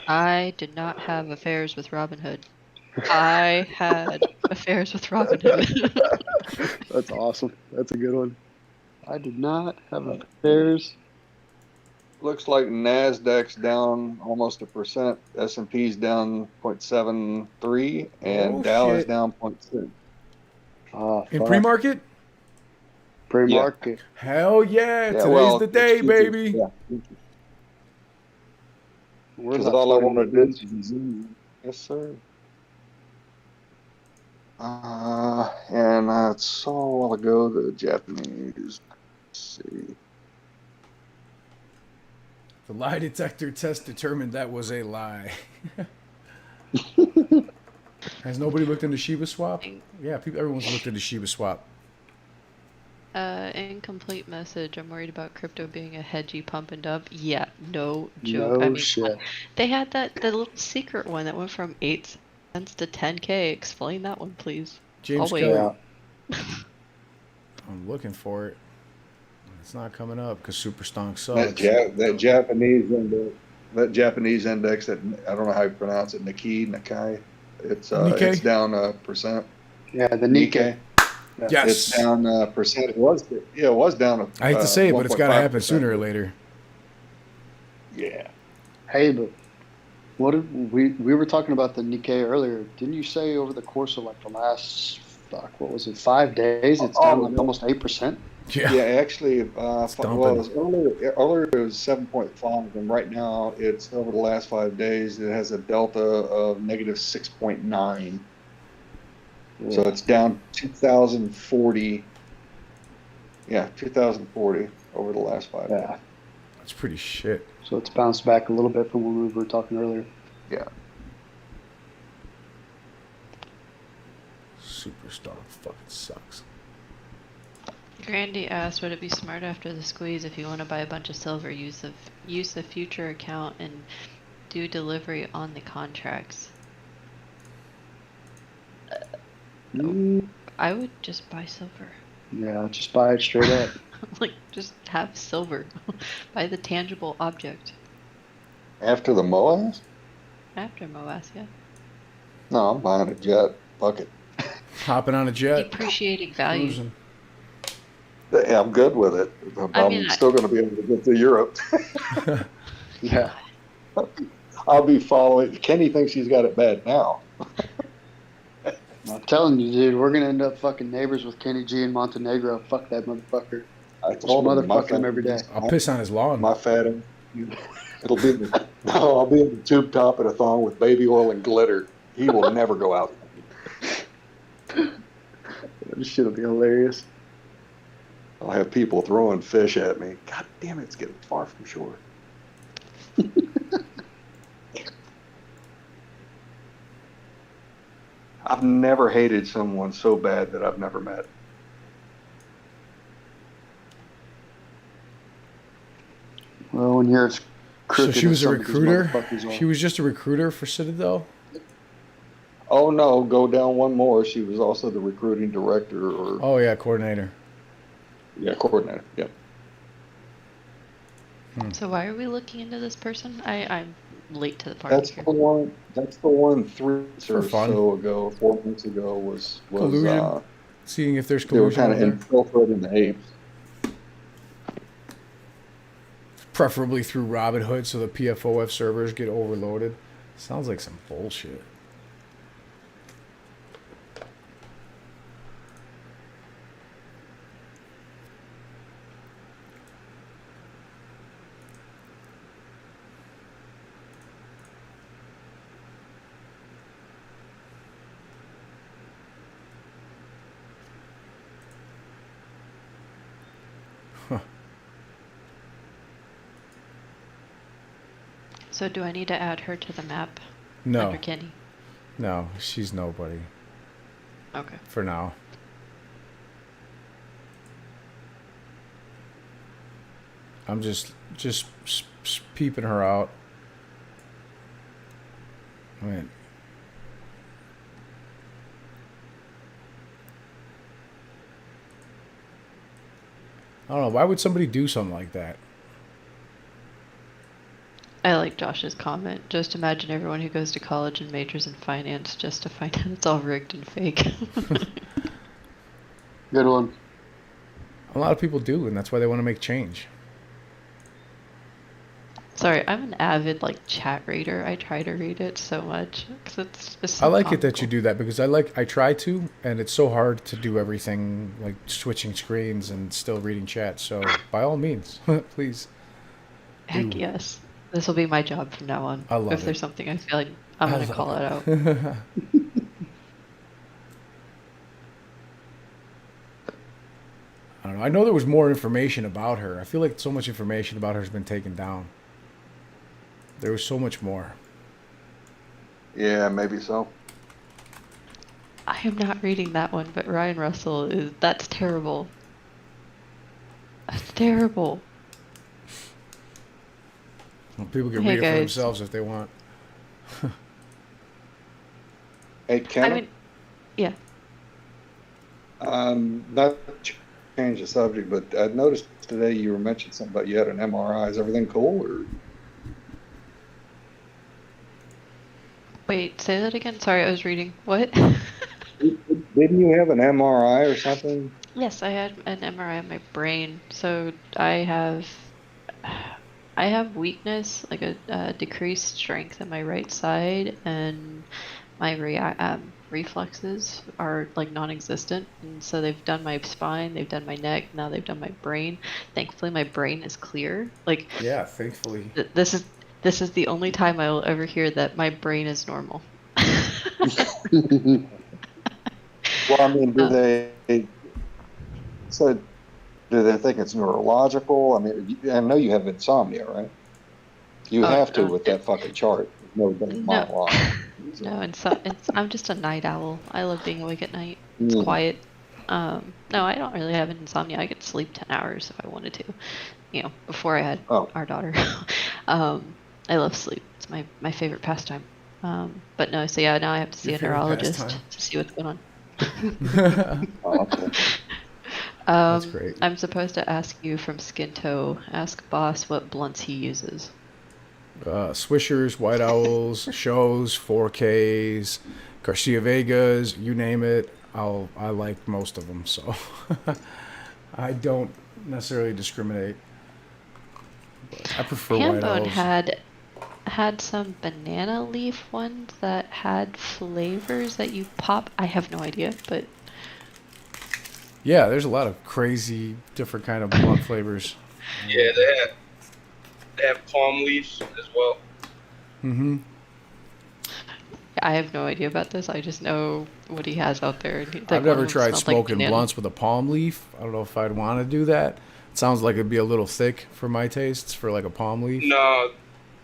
I did not have affairs with Robin Hood. I had affairs with Robin Hood. That's awesome. That's a good one. I did not have affairs. Looks like Nasdaq's down almost 1%. S&P's down 0.73, and Dow is shit. down 0.6. In pre-market? Pre-market. Hell yeah! Today's the day, baby. Yeah. Where's Because all I want to do is zoom. Yes, sir. And I saw a while ago the Japanese. Let's see. The lie detector test determined that was a lie. Has nobody looked into Shiba Swap? Yeah, everyone's looked into Shiba Swap. Incomplete message. I'm worried about crypto being a hedgy pump and dump. Yeah, no joke. No I mean, shit. they had the little secret one that went from 8 cents to 10K. Explain that one, please. James I'll wait. Kelly. I'm looking for it. It's not coming up because Super Stonk sucks. That Japanese index that I don't know how you pronounce it, Nikkei. It's down 1%. Yeah, the Nikkei. Yes. It's down 1%. It was down. I hate to say it, but it's got to happen 1.5%. sooner or later. Yeah. Hey, but what did we were talking about the Nikkei earlier? Didn't you say over the course of like the last 5 days it's down like almost 8%? Yeah. Yeah, actually, earlier it was 7.5, and right now it's over the last 5 days. It has a delta of negative 6.9. So it's down 2,040. Yeah, 2,040 over the last 5 days. That's pretty shit. So it's bounced back a little bit from when we were talking earlier. Yeah. Super Stonk fucking sucks. Grandy asked, would it be smart after the squeeze if you want to buy a bunch of silver, use the future account and do delivery on the contracts? I would just buy silver. Yeah, just buy it straight up. Like, just have silver. Buy the tangible object. After the MOASS? After MOASS, yeah. No, I'm buying a jet. Fuck it. Hopping on a jet. Depreciating value. Cruising. Yeah, I'm good with it. I'm still going to be able to get to Europe. Yeah. I'll be following. Kenny thinks he's got it bad now. I'm telling you, dude, we're gonna end up fucking neighbors with Kenny G in Montenegro. Fuck that motherfucker. I told him, motherfucking him every day. I'll piss on his lawn. My fat him. I'll be in the tube top at a thong with baby oil and glitter. He will never go out. This shit'll be hilarious. I'll have people throwing fish at me. God damn it, it's getting far from shore. I've never hated someone so bad that I've never met. Well, when you're as crooked So she was as a some of these recruiter? motherfuckers are. She was just a recruiter for Citadel? Oh no, go down one more. She was also the recruiting director, or Oh yeah, coordinator. yeah, coordinator. Yep. So why are we looking into this person? I'm late to the party That's here. the one. That's the one 3 For or fun. so ago, 4 months ago was Collusion. Seeing if there's they were collusion kind over of there. infiltrating the apes. Preferably through Robinhood so the PFOF servers get overloaded. Sounds like some bullshit. So do I need to add her to the map? No. Under Kenny? No, she's nobody. Okay. For now. I'm just peeping her out. Wait. I don't know. Why would somebody do something like that? I like Josh's comment. Just imagine everyone who goes to college and majors in finance just to find out it's all rigged and fake. Good one. A lot of people do, and that's why they want to make change. Sorry, I'm an avid chat reader. I try to read it so much because it's just so I like comical. it that you do that because I try to, and it's so hard to do everything like switching screens and still reading chat. So by all means, please. Heck do. yes. This will be my job from now on. I love if there's it. something I feel like I'm going to call it out. I don't know. I know there was more information about her. I feel like so much information about her has been taken down. There was so much more. Yeah, maybe so. I am not reading that one, but Ryan Russell that's terrible. That's terrible. Well, people can Hey, read it for guys. themselves if they want. Hey, Ken. I mean, yeah. Not to change the subject, but I noticed today you were mentioning something about you had an MRI. Is everything cool? Or Wait, say that again. Sorry, I was reading. What? didn't you have an MRI or something? Yes, I had an MRI on my brain. So I have weakness, like a decreased strength in my right side, and my reflexes are non-existent. And so they've done my spine, they've done my neck, now they've done my brain. Thankfully, my brain is clear. Yeah, thankfully. This is the only time I will ever hear that my brain is normal. Well, I mean, do they think it's neurological? I mean, I know you have insomnia, right? You have to with that fucking chart. It's never been in my life. No, I'm just a night owl. I love being awake at night. It's quiet. No, I don't really have insomnia. I could sleep 10 hours if I wanted to. Before I had our daughter. I love sleep. It's my favorite pastime. But no, so yeah, now I have to see a neurologist to see what's going on. Okay. That's great. I'm supposed to ask you from Skin Toe. Ask Boss what blunts he uses. Swishers, White Owls, Shows, 4Ks, Garcia Vegas, you name it. I like most of them, so I don't necessarily discriminate. But I prefer White Hambone Owls. had some banana leaf ones that had flavors that you pop. I have no idea, but Yeah, there's a lot of crazy different kind of blunt flavors. Yeah, they have palm leaves as well. Mm-hmm. I have no idea about this. I just know what he has out there. I've never tried smoking blunts with a palm leaf. I don't know if I'd want to do that. It sounds like it'd be a little thick for my tastes for like a palm leaf. No,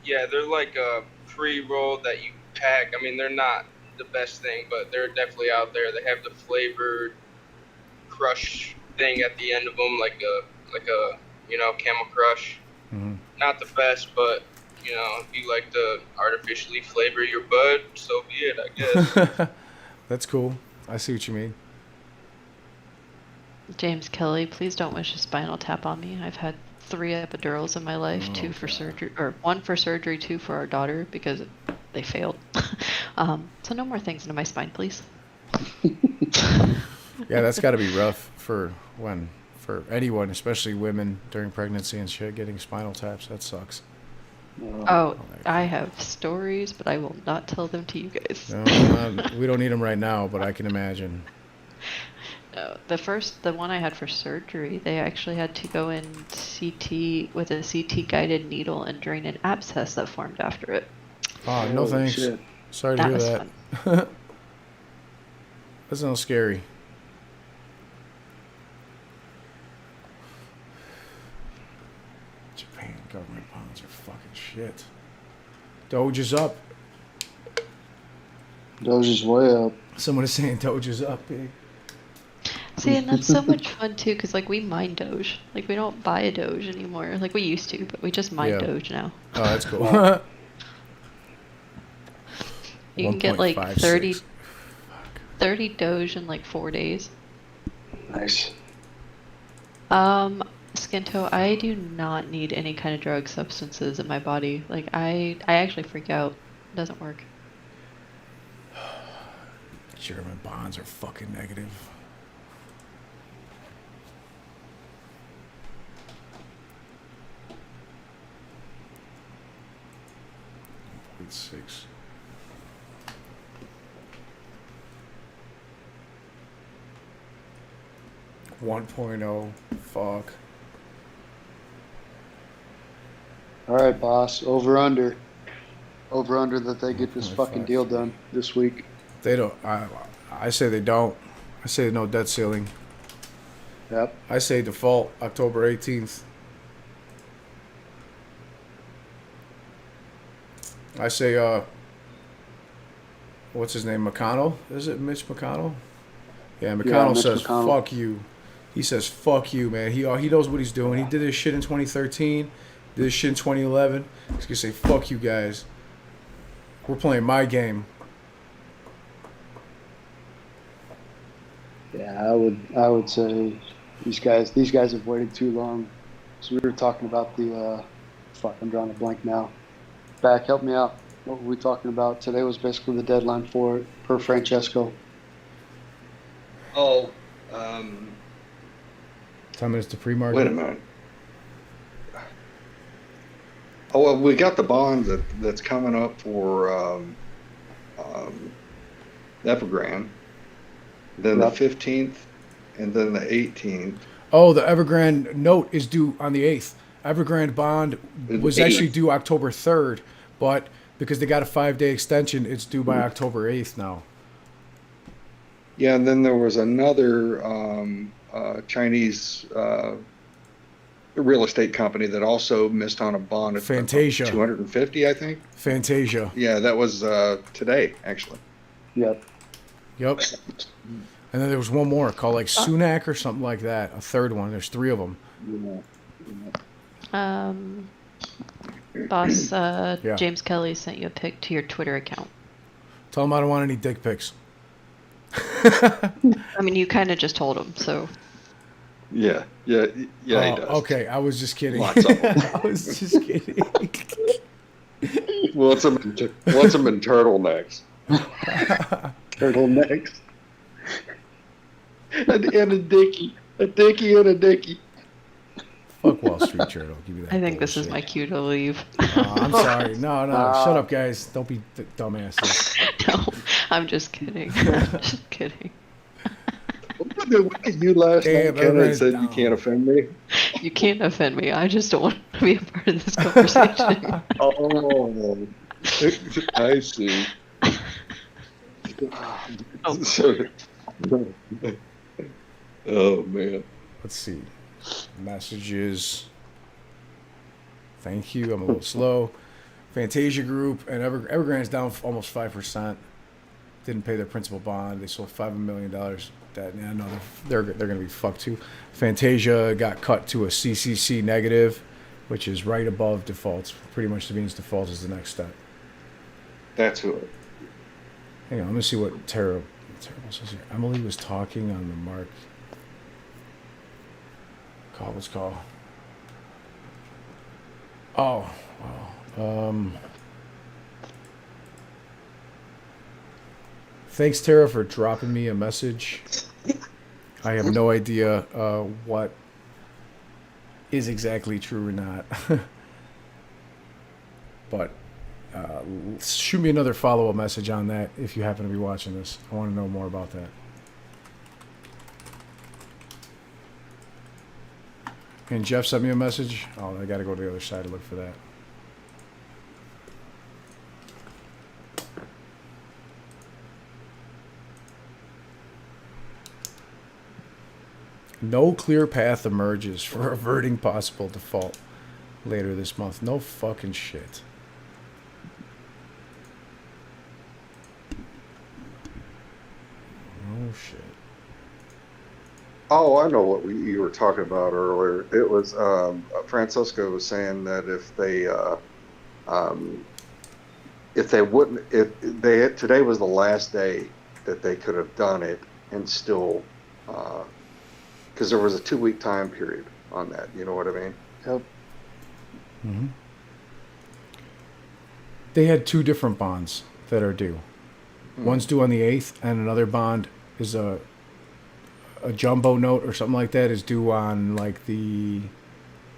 yeah, they're like a pre-roll that you pack. I mean, they're not the best thing, but they're definitely out there. They have the flavored crush thing at the end of them, like a Camel Crush. Mm-hmm. Not the best, but if you like to artificially flavor your bud, so be it, I guess. That's cool. I see what you mean. James Kelly, please don't wish a spinal tap on me. I've had 3 epidurals in my life, 2 for surgery, or 1 for surgery, 2 for our daughter because they failed. So no more things into my spine, please. Yeah, that's got to be rough for anyone, especially women during pregnancy and shit, getting spinal taps. That sucks. Oh, I have stories, but I will not tell them to you guys. No, we don't need them right now, but I can imagine. No, the one I had for surgery, they actually had to go in CT with a CT guided needle and drain an abscess that formed after it. Oh, no thanks. Shit. Sorry to hear that. Fun. That sounds scary. Japan government bonds are fucking shit. Doge is up. Doge is way up. Someone is saying Doge is up, big. See, and that's so much fun too, because like we mine Doge. Like we don't buy a Doge anymore. Like we used to, but we just mine Doge now. Oh, that's cool. You can get like 30 Doge in like 4 days. Nice. Skinto, I do not need any kind of drug substances in my body. Like I actually freak out. It doesn't work. German bonds are fucking negative. 0.6. $1.0. Fuck. All right, boss. Over under that they get this fucking deal done this week. They don't. I say they don't. I say no debt ceiling. Yep. I say default October 18th. I say what's his name? McConnell? Is it Mitch McConnell? Yeah, McConnell says fuck you. He says fuck you, man. He knows what he's doing. He did this shit in 2013. Did this shit in 2011. He's gonna say fuck you guys. We're playing my game. Yeah, I would say these guys have waited too long. So we were talking about the I'm drawing a blank now. Back, help me out. What were we talking about? Today was basically the deadline for it, per Francesco. Oh, 10 minutes to pre-market. Wait a minute. Oh, well, we got the bond that's coming up for Evergrande, then the 15th, and then the 18th. Oh, the Evergrande note is due on the 8th. Evergrande bond was actually due October 3rd, but because they got a 5-day extension, it's due by October 8th now. Yeah, and then there was another Chinese real estate company that also missed on a bond at Fantasia. 250, I think. Fantasia. Yeah, that was today, actually. Yep. And then there was one more called like Sunak or something like that. A third one. There's 3 of them. Boss, James Kelly sent you a pic to your Twitter account. Tell him I don't want any dick pics. I mean, you kind of just told him, so. Yeah, he does. Okay, I was just kidding. Lots of them. I was just kidding. Wants them in turtlenecks. Turtlenecks. and a dickie. A dickie and a dickie. Fuck Wall Street Journal. Give me that. I think this is my cue to leave. I'm sorry. No. Shut up, guys. Don't be dumbasses. No, I'm just kidding. I'm just kidding. You last night, Ken, said you can't offend me. You can't offend me. I just don't want to be a part of this conversation. Oh, I see. Oh man. Let's see. Messages. Thank you. I'm a little slow. Fantasia Group and Evergrande's down almost 5%. Didn't pay their principal bond. They sold $5 million. They're going to be fucked too. Fantasia got cut to a CCC negative, which is right above defaults. Pretty much means default is the next step. That's who. Hang on, let me see what Terrible says here. Emily was talking on the mark. Let's call. Oh, wow. Thanks, Tara, for dropping me a message. I have no idea what is exactly true or not. But shoot me another follow-up message on that if you happen to be watching this. I want to know more about that. And Jeff sent me a message. Oh, I got to go to the other side to look for that. No clear path emerges for averting possible default later this month. No fucking shit. Oh shit. Oh, I know what you were talking about earlier. It was Francisco was saying that if they wouldn't, if they had, today was the last day that they could have done it and still, because there was a 2-week time period on that. You know what I mean? Yep. Mm-hmm. They had 2 different bonds that are due. One's due on the 8th, and another bond is a jumbo note or something like that is due on like the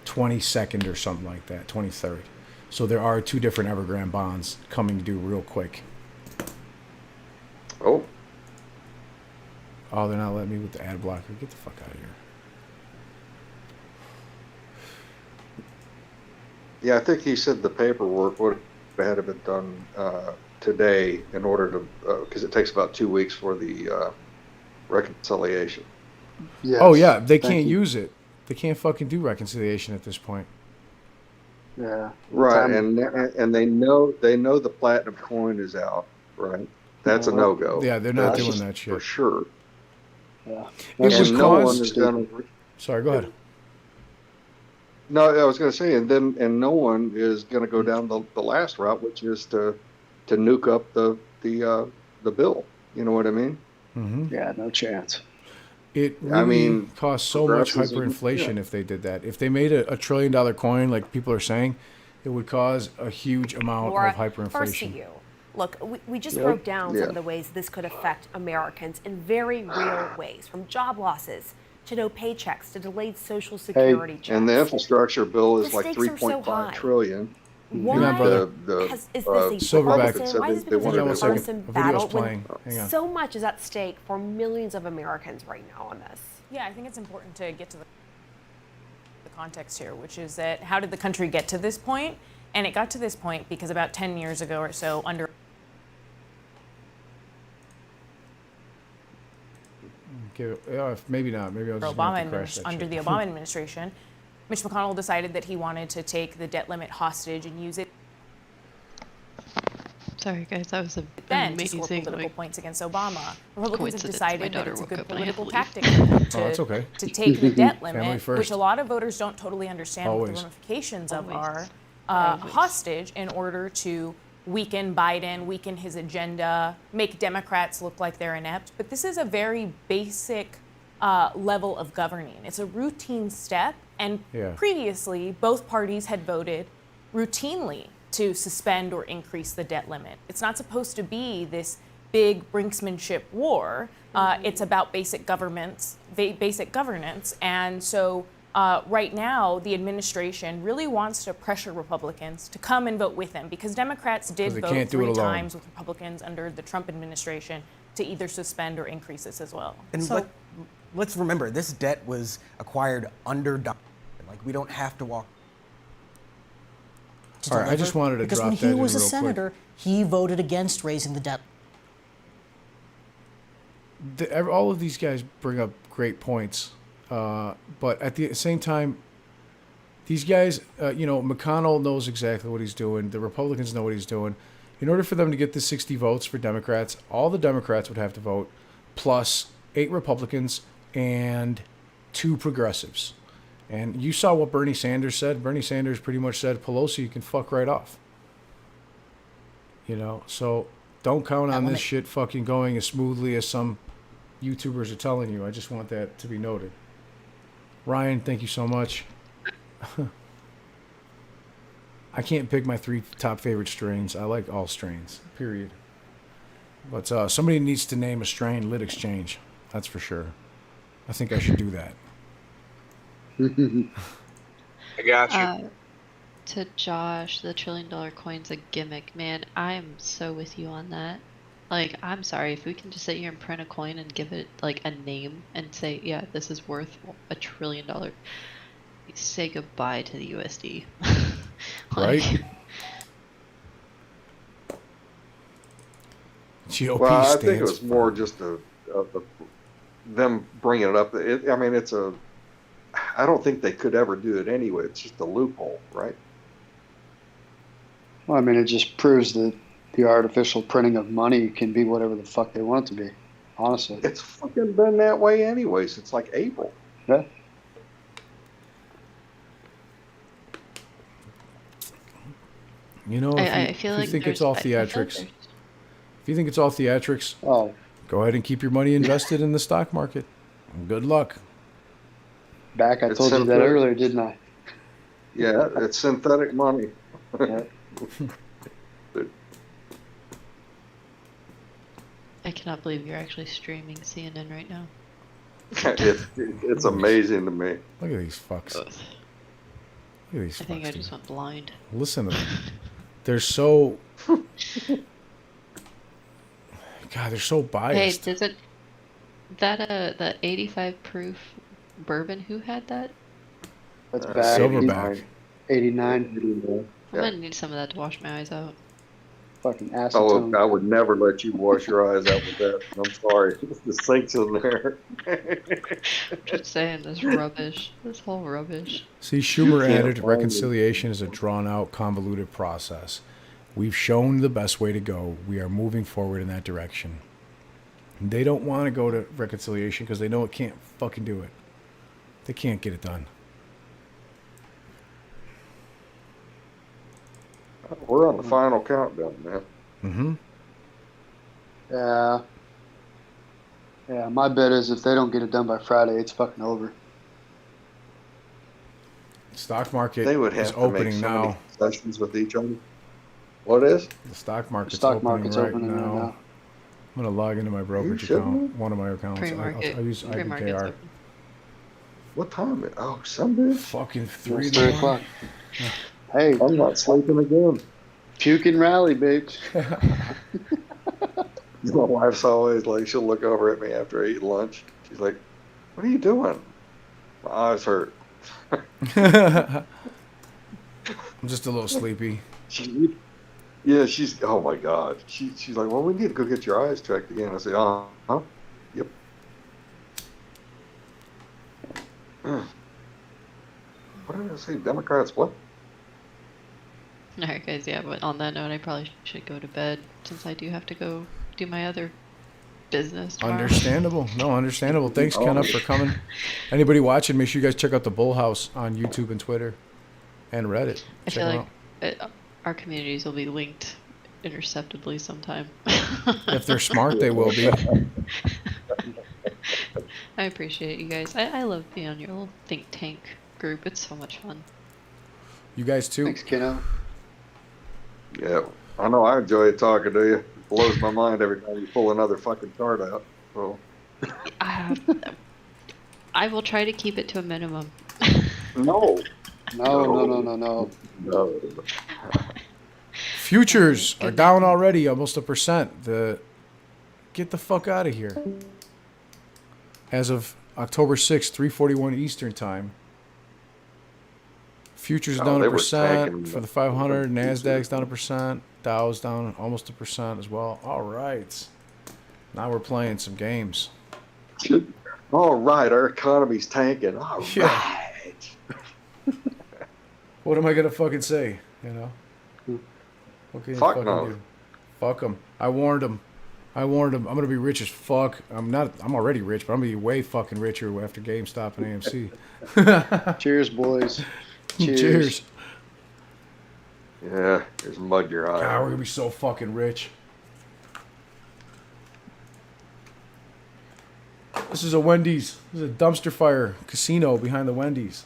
22nd or something like that, 23rd. So there are 2 different Evergrande bonds coming due real quick. Oh. Oh, they're not letting me with the ad blocker. Get the fuck out of here. Yeah, I think he said the paperwork would have had to been done today in order to, because it takes about 2 weeks for the reconciliation. Yes. Oh yeah, they can't use it. They can't fucking do reconciliation at this point. Yeah. Right, and they know the platinum coin is out, right? That's a no-go. Yeah, they're not doing that shit for sure. Yeah. And no one is gonna. Sorry, go ahead. No, I was going to say, and no one is going to go down the last route, which is to nuke up the bill. You know what I mean? Mm-hmm. Yeah, no chance. It really costs costs so much hyperinflation if they did that. If they made a $1 trillion coin, like people are saying, it would cause a huge amount of hyperinflation. First to you. Look, we just broke down some of the ways this could affect Americans in very real ways, from job losses to no paychecks to delayed Social Security checks. And the infrastructure bill is The like stakes are so 3.5 high. trillion. Why is this a Silverback. partisan? Why has it been such a partisan A battle video's when playing. Hang on. so much is at stake for millions of Americans right now on this? Yeah, I think it's important to get to the context here, which is that how did the country get to this point? And it got to this point because about 10 years ago or so, under Maybe not. Maybe I'll just under the Obama administration, Mitch McConnell decided that he wanted to take the debt limit hostage and use it. Sorry, guys, that was Then to score political points against Obama. Republicans have decided that it's a good political tactic to take the debt limit, which a lot of voters don't totally understand what the ramifications of are, hostage in order to weaken Biden, weaken his agenda, make Democrats look like they're inept. But this is a very basic level of governing. It's a routine step. And previously, both parties had voted routinely to suspend or increase the debt limit. It's not supposed to be this big brinksmanship war. It's about basic governance. And so right now, the administration really wants to pressure Republicans to come and vote with them, because Democrats did vote 3 times with Republicans under the Trump administration to either suspend or increase this as well. And so, let's remember, this debt was acquired under Donald Trump. Like, we don't have to walk. All right, I just wanted to drop that in real quick. Because when he was a senator, he voted against raising the debt. All of these guys bring up great points. But at the same time, these guys, McConnell knows exactly what he's doing. The Republicans know what he's doing. In order for them to get the 60 votes for Democrats, all the Democrats would have to vote, plus 8 Republicans and 2 progressives. And you saw what Bernie Sanders said. Bernie Sanders pretty much said, Pelosi, you can fuck right off. So don't count on this shit fucking going as smoothly as some YouTubers are telling you. I just want that to be noted. Ryan, thank you so much. I can't pick my 3 top favorite strains. I like all strains, period. But somebody needs to name a strain Lit Exchange. That's for sure. I think I should do that. I got you. To Josh, the $1 trillion coin's a gimmick. Man, I am so with you on that. Like, I'm sorry, if we can just sit here and print a coin and give it, like, a name and say, yeah, this is worth $1 trillion, say goodbye to the USD. Right? GOP well, I stands think it was more just them bringing it up. I mean, I don't think they could ever do it anyway. It's just a loophole, right? Well, I mean, it just proves that the artificial printing of money can be whatever the fuck they want it to be, honestly. It's fucking been that way anyway since like April. Yeah. You know, if you think it's all theatrics, if you think it's all theatrics, go ahead and keep your money invested in the stock market. Good luck. I told you that earlier, didn't I? Yeah, it's synthetic money. Yeah. I cannot believe you're actually streaming CNN right now. It's amazing to me. Look at these fucks. Look at these fucks. I think I just went blind. Listen to them. They're so... God, they're so biased. Hey, does the 85 proof bourbon, who had that? That's bad. Silverback. 89. I'm gonna need some of that to wash my eyes out. Fucking acetone. I would never let you wash your eyes out with that. I'm sorry. The sink's in there. Just saying, this rubbish. This whole rubbish. See, Schumer added reconciliation is a drawn-out, convoluted process. We've shown the best way to go. We are moving forward in that direction. They don't want to go to reconciliation because they know it can't fucking do it. They can't get it done. We're on the final countdown, man. Mm-hmm. Yeah. Yeah, my bet is if they don't get it done by Friday, it's fucking over. Stock market They would have is to opening make so now. many concessions with each other. What is? The stock market's, market's opening right now. I'm going to log into my brokerage account, one of my accounts. Pre-market. I use IBKR. What time? Oh, Sunday? Fucking 3 o'clock. Hey, I'm not sleeping again. Puke and rally, bitch. My wife's always like, she'll look over at me after I eat lunch. She's like, "What are you doing?" My eyes hurt. I'm just a little sleepy. She's. Oh my God. She's like, "Well, we need to go get your eyes checked again." I say, "Huh? Yep." What did I say? Democrats? What? Alright guys, yeah, but on that note, I probably should go to bed since I do have to go do my other business tomorrow. Understandable. No, understandable. Thanks, Kenna, for coming. Anybody watching, make sure you guys check out the Bull House on YouTube and Twitter and Reddit. I feel like our communities will be linked interceptably sometime. If they're smart, they will be. I appreciate you guys. I love being on your little think tank group. It's so much fun. You guys too. Thanks, Kenna. Yeah, I know. I enjoy talking to you. It blows my mind every time you pull another fucking card out. So. I will try to keep it to a minimum. No. No. Futures are down already, almost 1%. Get the fuck out of here. As of October 6th, 3:41 Eastern Time. Futures down 1% for the 500. Nasdaq's down 1%. Dow's down almost 1% as well. All right. Now we're playing some games. All right, our economy's tanking. All right. What am I gonna fucking say? You know. What can you fucking do? Fuck them. I warned them. I'm gonna be rich as fuck. I'm already rich, but I'm gonna be way fucking richer after GameStop and AMC. Cheers, boys. Cheers. Yeah, there's mud in your eye. God, we're gonna be so fucking rich. This is a Wendy's. This is a dumpster fire casino behind the Wendy's.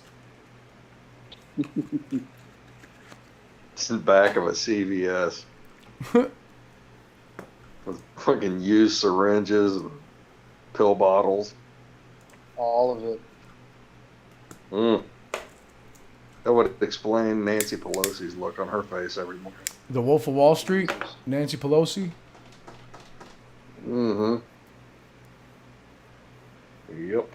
It's in the back of a CVS. With fucking used syringes and pill bottles. All of it. That would explain Nancy Pelosi's look on her face every morning. The Wolf of Wall Street, Nancy Pelosi. Mm-hmm. Yep.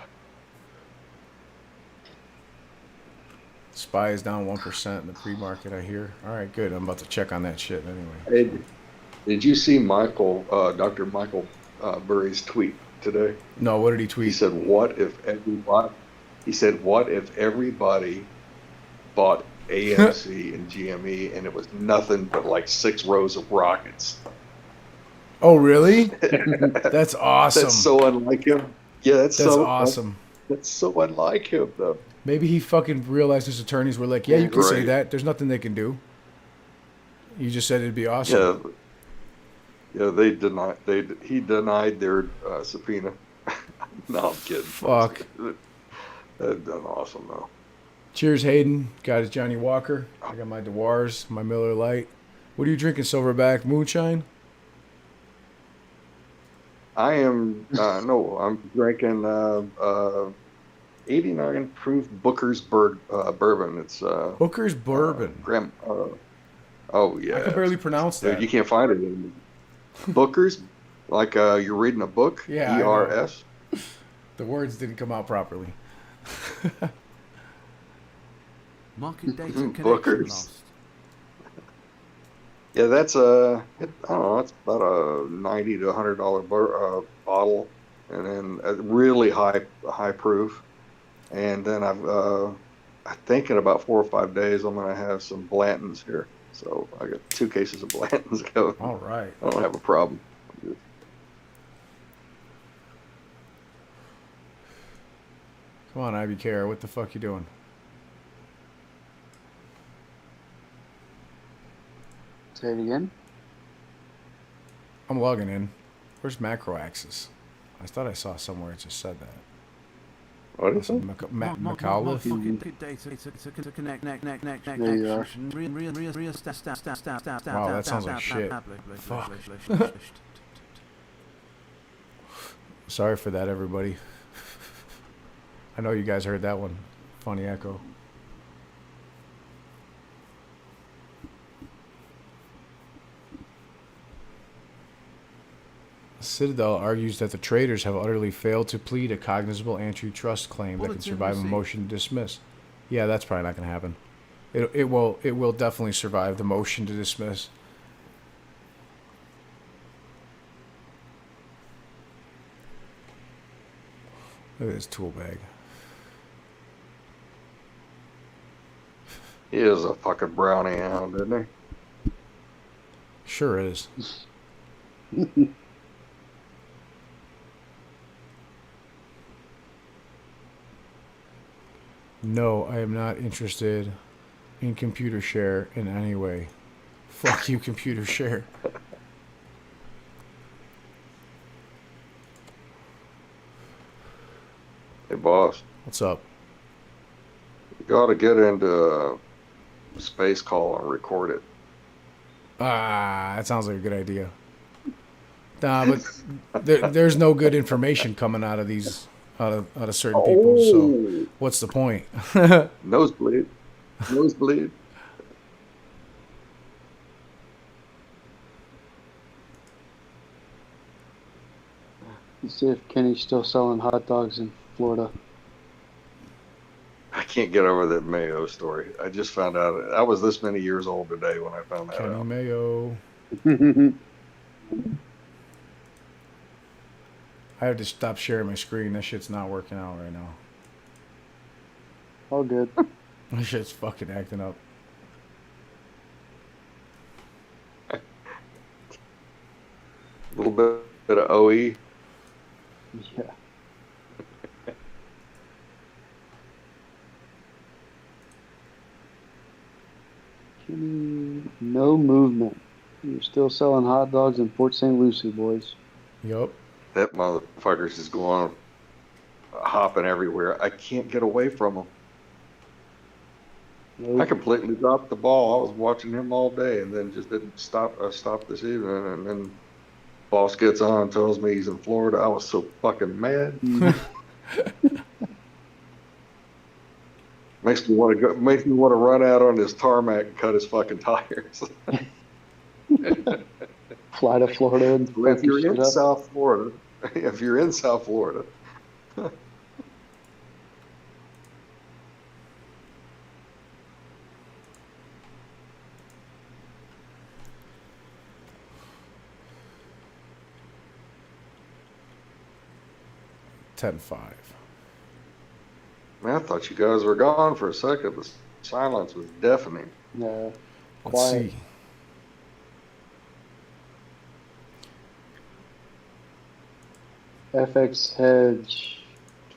SPY is down 1% in the pre-market, I hear. All right, good. I'm about to check on that shit anyway. Hey, did you see Dr. Michael Burry's tweet today? No, what did he tweet? He said, "What if everybody?" He said, "What if everybody bought AMC and GME and it was nothing but like 6 rows of rockets?" Oh, really? That's awesome. That's so unlike him. Yeah, that's so awesome. That's so unlike him, though. Maybe he fucking realized his attorneys were like, "Yeah, you can say that. There's nothing they can do." You just said it'd be awesome. Yeah. He denied their subpoena. No, I'm kidding. Fuck. That's done awesome though. Cheers, Hayden. Got his Johnny Walker. I got my Dewars, my Miller Lite. What are you drinking, Silverback? Moonshine? I am I'm drinking 89 proof Booker's bourbon. It's Booker's bourbon. Oh yeah. I can barely pronounce that. Dude, you can't find it in Booker's, like you're reading a book. Yeah. ERS. The words didn't come out properly. Market data Booker's. lost. Yeah, that's I don't know, it's about a $90 to $100 bottle, and then a really high proof. And then I think in about 4 or 5 days I'm gonna have some Blanton's here. So I got 2 cases of Blanton's going. All right. I don't have a problem. Come on, Ivy Care. What the fuck you doing? Say it again. I'm logging in. Where's Macroaxis? I thought I saw somewhere it just said that. What is it? McAuliffe? There you are. Wow, that sounds like shit. Fuck. Sorry for that, everybody. I know you guys heard that one. Funny echo. Citadel argues that the traders have utterly failed to plead a cognizable antitrust claim that can survive a motion to dismiss. Yeah, that's probably not going to happen. It will definitely survive the motion to dismiss. Look at this tool bag. He is a fucking brownie hound, isn't he? Sure is. No, I am not interested in computer share in any way. Fuck you, computer share. Hey, boss. What's up? You gotta get into a space call and record it. Ah, that sounds like a good idea. Nah, but there's no good information coming out of these, out of certain people. So what's the point? Nosebleed. Nosebleed. Let's see if Kenny's still selling hot dogs in Florida. I can't get over that Mayo story. I just found out. I was this many years old today when I found that Kenny out. Mayo. I have to stop sharing my screen. That shit's not working out right now. All good. That shit's fucking acting up. A little bit of OE. Yeah. Kenny, no movement. You're still selling hot dogs in Port St. Lucie, boys. Yup. That motherfucker's just going hopping everywhere. I can't get away from him. I completely dropped the ball. I was watching him all day, and then just didn't stop. I stopped this evening, and then boss gets on and tells me he's in Florida. I was so fucking mad. Makes me want to go. Makes me want to run out on his tarmac and cut his fucking tires. Fly to Florida and if you're in South Florida, if you're in South Florida. 10-5. Man, I thought you guys were gone for a second. The silence was deafening. No. Let's see. FX Hedge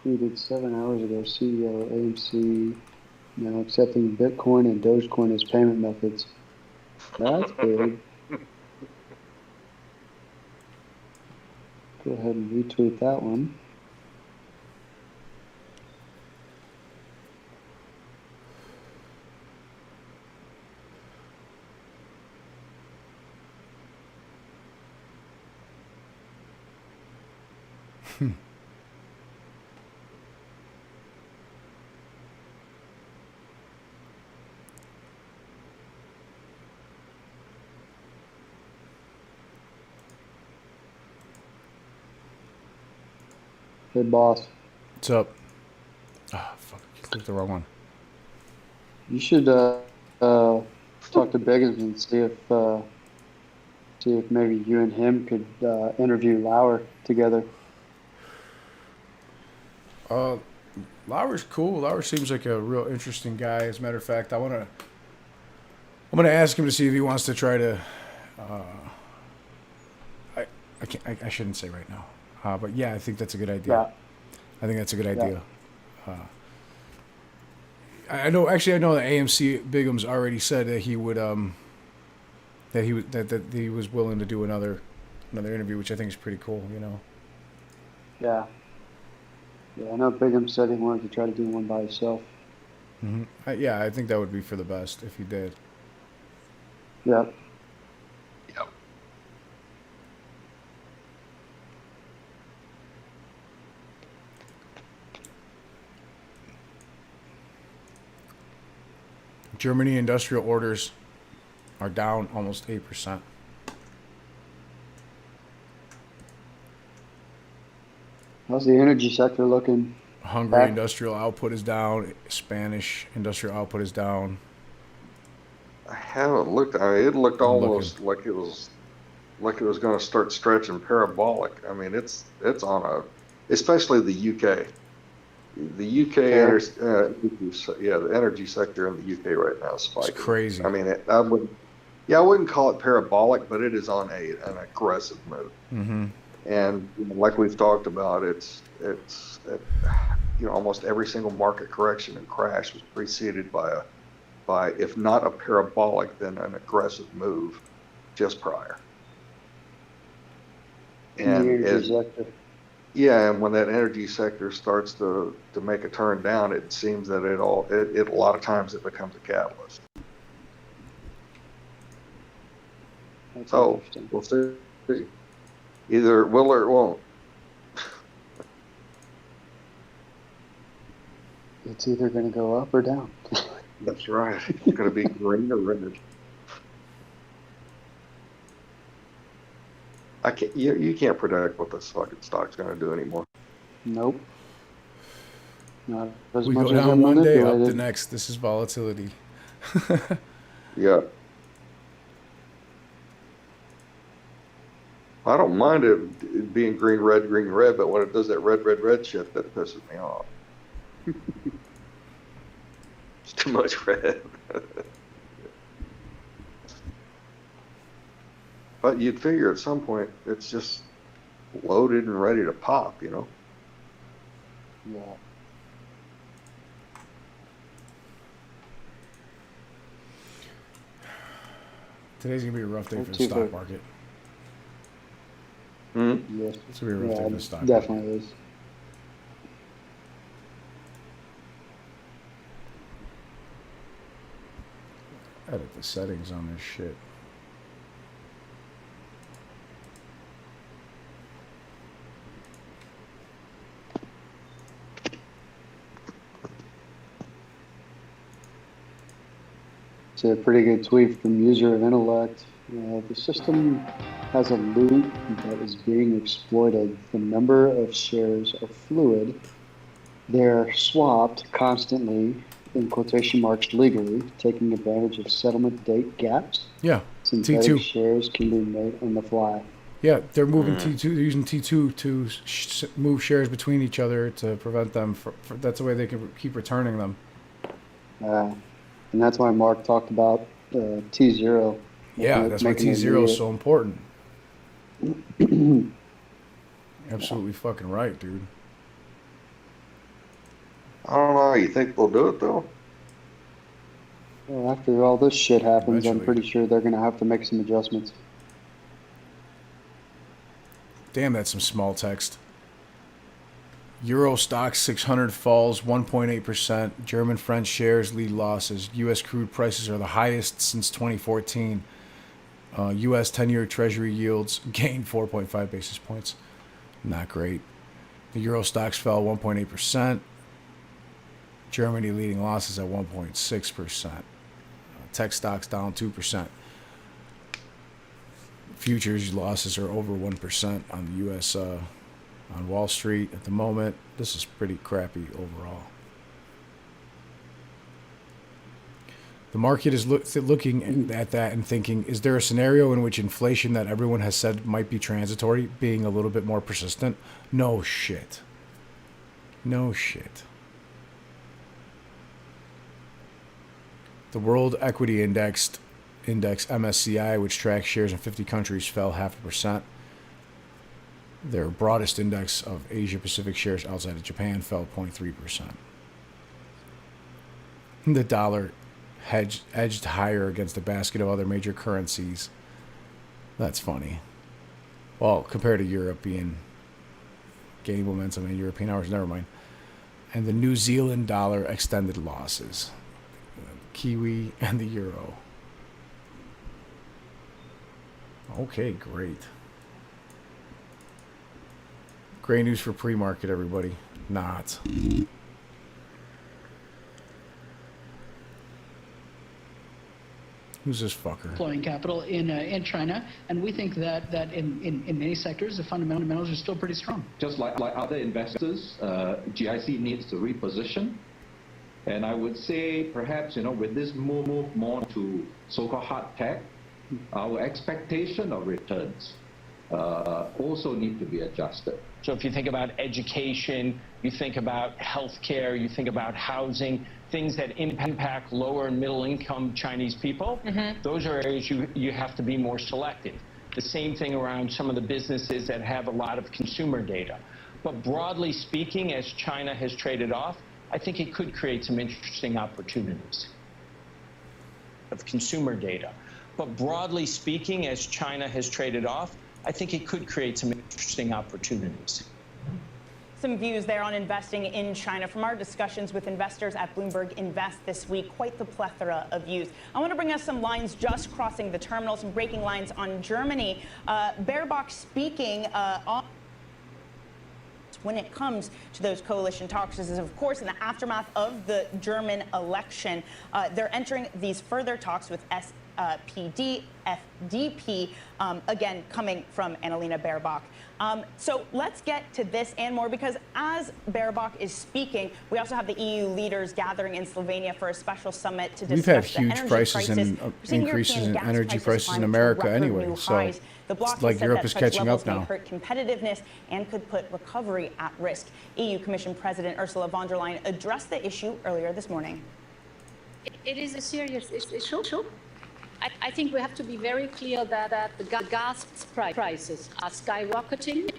tweeted 7 hours ago, CEO AMC now accepting Bitcoin and Dogecoin as payment methods. That's big. Go ahead and retweet that one. Hey, boss. What's up? Ah, fuck. I clicked the wrong one. You should talk to Biggins and see if maybe you and him could interview Lauer together. Lauer's cool. Lauer seems like a real interesting guy. As a matter of fact, I'm gonna ask him to see if he wants to try to. I shouldn't say right now. But yeah, I think that's a good idea. Yeah. I think that's a good idea. I know that AMC Bigham's already said that he would that he was willing to do another interview, which I think is pretty cool. You know. Yeah. Yeah, I know Bigham said he wanted to try to do one by himself. Mm-hmm. Yeah, I think that would be for the best if he did. Yep. Yep. Germany industrial orders are down almost 8%. How's the energy sector looking? Hungary industrial output is down. Spanish industrial output is down. I haven't looked. I mean, it looked almost like it was going to start stretching parabolic. I mean, it's on a, especially the UK. The UK, the energy sector in the UK right now is spiking. It's crazy. I mean, I wouldn't call it parabolic, but it is on an aggressive move. Mm-hmm. And like we've talked about, it's almost every single market correction and crash was preceded by if not a parabolic, then an aggressive move just prior. And and when that energy sector starts to make a turn down, it seems that it a lot of times it becomes a catalyst. So we'll see. Either it will or it won't. It's either going to go up or down. That's right. It's going to be green or red. You can't predict what this fucking stock's going to do anymore. Nope. Not as we much go as down one day, up the manipulated. next. This is volatility. Yeah. I don't mind it being green, red, but when it does that red shit, that pisses me off. It's too much red. But you'd figure at some point it's just loaded and ready to pop, you know? Yeah. Today's going to be a rough day for the stock market. Yes. It's going to be a rough day for the stock definitely market. Is. Edit the settings on this shit. It's a pretty good tweet from User of Intellect. The system has a loop that is being exploited. The number of shares are fluid. They're swapped constantly, in quotation marks, legally, taking advantage of settlement date gaps. Yeah, Synthetic T2 shares can be made on the fly. Yeah, they're moving T2. They're using T2 to move shares between each other to prevent them. That's the way they can keep returning them. And that's why Mark talked about T0. Yeah, that's why T0 is so important. Absolutely fucking right, dude. I don't know how you think they'll do it, though. Well, after all this shit happens, Eventually. I'm pretty sure they're going to have to make some adjustments. Damn, that's some small text. Euro stock 600 falls 1.8%. German French shares lead losses. U.S. crude prices are the highest since 2014. U.S. 10-year Treasury yields gained 4.5 basis points. Not great. The Euro stocks fell 1.8%. Germany leading losses at 1.6%. Tech stocks down 2%. Futures losses are over 1% on the U.S. On Wall Street at the moment. This is pretty crappy overall. The market is looking at that and thinking, is there a scenario in which inflation that everyone has said might be transitory being a little bit more persistent? No shit. No shit. The World Equity Index MSCI, which tracks shares in 50 countries, fell 0.5%. Their broadest index of Asia-Pacific shares outside of Japan fell 0.3%. The dollar edged higher against a basket of other major currencies. That's funny. Well, compared to Europe being gaining momentum in European hours, never mind. And the New Zealand dollar extended losses. Kiwi and the euro. Okay, great. Great news for pre-market, everybody. Not. Who's this fucker? Deploying capital in China, and we think that in many sectors the fundamentals are still pretty strong. Just like other investors, GIC needs to reposition, and I would say perhaps with this move more to so-called hard tech, our expectation of returns also need to be adjusted. So if you think about education, you think about healthcare, you think about housing, things that impact lower and middle income Chinese people, those are areas you have to be more selective. The same thing around some of the businesses that have a lot of consumer data. But broadly speaking, as China has traded off, I think it could create some interesting opportunities of consumer data. But broadly speaking, as China has traded off, I think it could create some interesting opportunities. Some views there on investing in China from our discussions with investors at Bloomberg Invest this week. Quite the plethora of views. I want to bring us some lines just crossing the terminal, some breaking lines on Germany. Baerbock speaking on when it comes to those coalition talks. This is, of course, in the aftermath of the German election. They're entering these further talks with SPD, FDP, again, coming from Annalena Baerbock. So let's get to this and more, because as Baerbock is speaking, we also have the EU leaders gathering in Slovenia for a special summit to discuss We've had the huge energy prices crisis. and increases in energy prices in America anyway, so it's like Europe is catching up now. May hurt competitiveness and could put recovery at risk. EU Commission President Ursula von der Leyen addressed the issue earlier this morning. It is a serious issue. I think we have to be very clear that the gas prices are skyrocketing.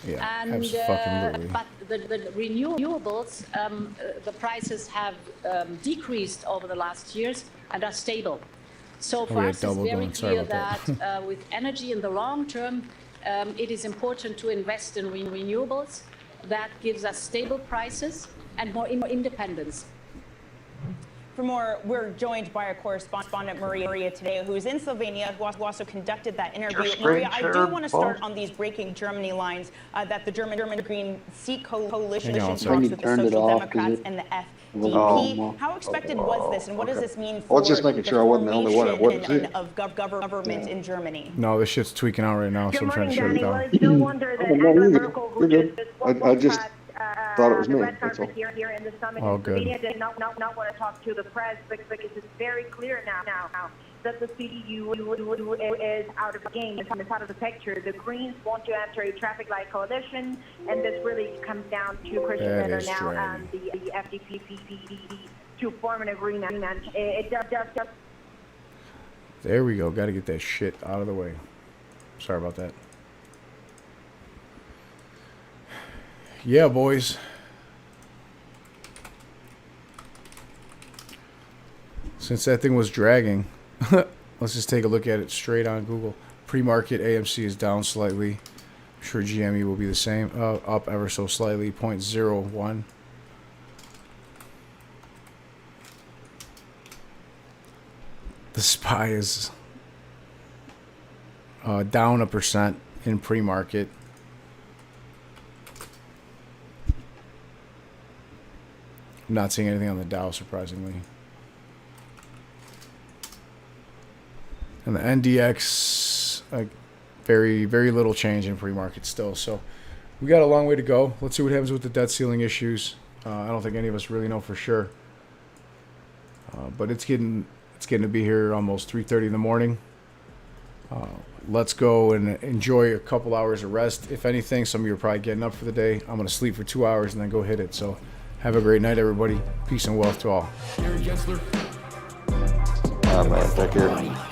Yeah, and but the renewables, the prices have decreased over the last years and are stable. So for us, it's very clear that with energy in the long term, it is important to invest in renewables. That gives us stable prices and more independence. For more, we're joined by our correspondent Maria today, who is in Slovenia, who also conducted that interview. Maria, I do want to start on these breaking Germany lines that the German Green seat coalition talks with the Social Democrats and the FDP. How expected was this, and what does this mean for just making sure I wasn't the only one that wasn't seeing of government in Germany? No, this shit's tweaking out right now, so I'm trying to shut it down. I just thought it was me. That's all. Here in the summit, Oh, good. Slovenia did not want to talk to the press because it's very clear now that the CDU is out of the game, it's out of the picture. The Greens want to enter a traffic light coalition, and this really comes down to Christian Lindner now and the FDP to form an agreement. It does. There we go. Got to get that shit out of the way. Sorry about that. Yeah, boys. Since that thing was dragging, let's just take a look at it straight on Google. Pre-market AMC is down slightly. I'm sure GME will be the same. Up ever so slightly, 0.01. The SPY is down 1% in pre-market. I'm not seeing anything on the Dow, surprisingly. And the NDX, very, very little change in pre-market still. So we got a long way to go. Let's see what happens with the debt ceiling issues. I don't think any of us really know for sure. But it's getting to be here almost 3:30 in the morning. Let's go and enjoy a couple hours of rest. If anything, some of you are probably getting up for the day. I'm going to sleep for 2 hours and then go hit it. So have a great night, everybody. Peace and wealth to all. Man, take care.